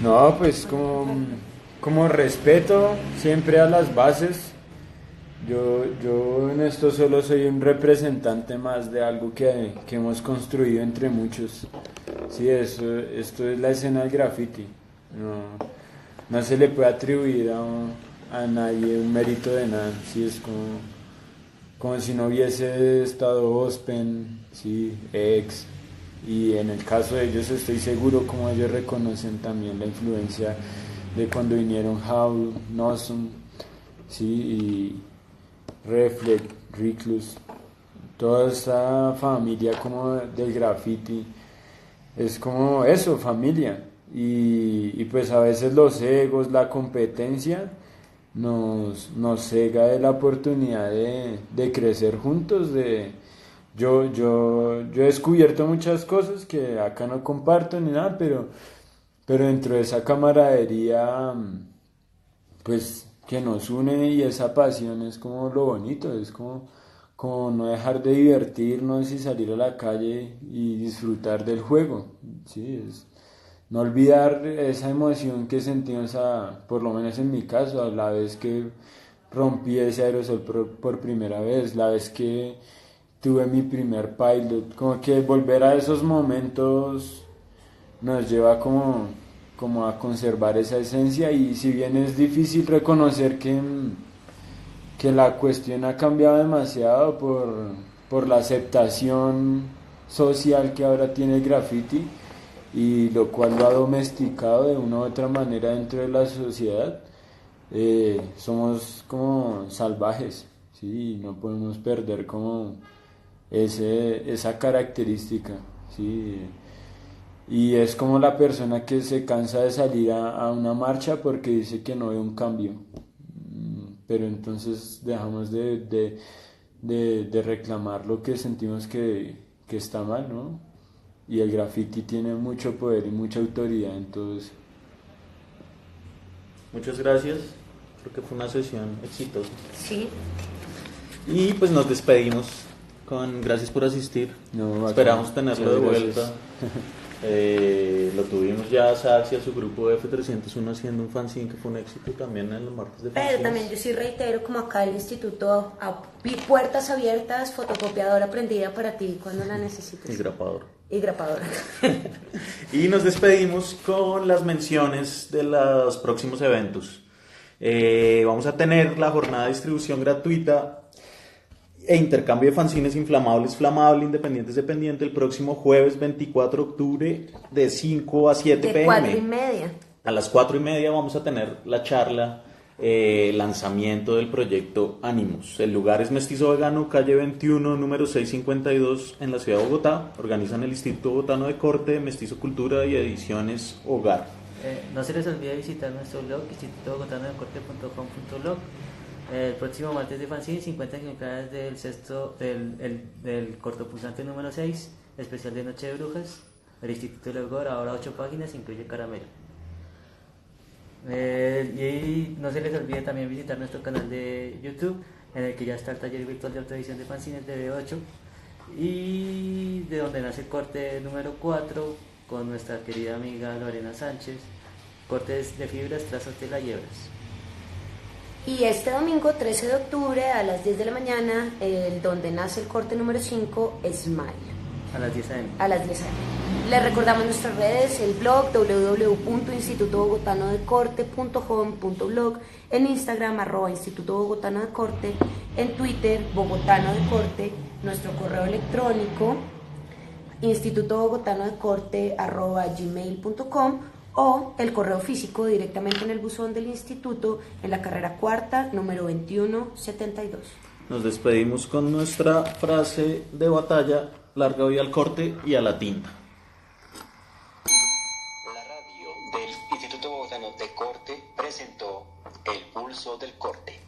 No, pues como respeto siempre a las bases. Yo en esto solo soy un representante más de algo que hemos construido entre muchos. Sí, esto es la escena del graffiti. No se le puede atribuir a nadie un mérito de nada. Sí, es como si no hubiese estado Ospen, sí, X. Y en el caso de ellos estoy seguro como ellos reconocen también la influencia de cuando vinieron Howl, Nozzum, sí, y Reflect, Recluse, toda esta familia como del graffiti, es como eso, familia, y pues a veces los egos, la competencia nos cega de la oportunidad de crecer juntos, yo he descubierto muchas cosas que acá no comparto ni nada, pero dentro de esa camaradería, pues que nos une y esa pasión es como lo bonito, es como no dejar de divertirnos y salir a la calle y disfrutar del juego, ¿sí? No olvidar esa emoción que sentimos, por lo menos en mi caso, a la vez que rompí ese aerosol por primera vez, la vez que tuve mi primer pilot, como que volver a esos momentos nos lleva como a conservar esa esencia, y si bien es difícil reconocer que la cuestión ha cambiado demasiado por la aceptación social que ahora tiene el graffiti, y lo cual lo ha domesticado de una u otra manera dentro de la sociedad, somos como salvajes, ¿sí? No podemos perder como esa característica, ¿sí? Y es como la persona que se cansa de salir a una marcha porque dice que no ve un cambio. Pero entonces dejamos de reclamar lo que sentimos que está mal, ¿no? Y el graffiti tiene mucho poder y mucha autoridad en todo eso. Muchas gracias. Creo que fue una sesión exitosa. Sí. Y pues nos despedimos con gracias por asistir. No, Esperamos bacán. tenerlo de Muchas vuelta. Lo tuvimos ya a Sax y a su grupo F301 haciendo un fanzine que fue un éxito también en los martes de Pero fanzines. también yo sí reitero, como acá el instituto, puertas abiertas, fotocopiadora prendida para ti cuando la necesites. Y grapador. Y grapadora. Y nos despedimos con las menciones de los próximos eventos. Vamos a tener la jornada de distribución gratuita e intercambio de fanzines inflamables, flamable, independientes, dependiente, el próximo jueves 24 de octubre de 5 a 7 De pm. 4:30. A las 4:30 vamos a tener la charla, lanzamiento del proyecto Ánimos. El lugar es Mestizo Vegano, calle 21, número 652 en la ciudad de Bogotá. Organizan el Instituto Bogotano de Corte, Mestizo Cultura y Ediciones Hogar. No se les olvide visitar nuestro blog, institutobogotanodecorte.com.blog. El próximo martes de fanzine, 50 ejemplares del cortopunzante número 6, especial de Noche de Brujas. El Instituto de Hogar, ahora 8 páginas, incluye caramelo. Y no se les olvide también visitar nuestro canal de YouTube, en el que ya está el taller virtual de autoedición de fanzines de B8, y de donde nace el corte número 4 con nuestra querida amiga Lorena Sánchez, cortes de fibras, trazos de hebras. Y este domingo 13 de octubre a las 10 de la mañana, donde nace el corte número 5, Smile. A las 10 a.m. A las 10 a.m. Les recordamos nuestras redes, el blog www.institutobogotanodecorte.com.blog, en Instagram @Instituto Bogotano de Corte, en Twitter Bogotano de Corte, nuestro correo electrónico institutobogotanodecorte@gmail.com o el correo físico directamente en el buzón del instituto en la carrera cuarta, número 2172. Nos despedimos con nuestra frase de batalla: larga vida al corte y a la tinta. La radio del Instituto Bogotano de Corte presentó El Pulso del Corte.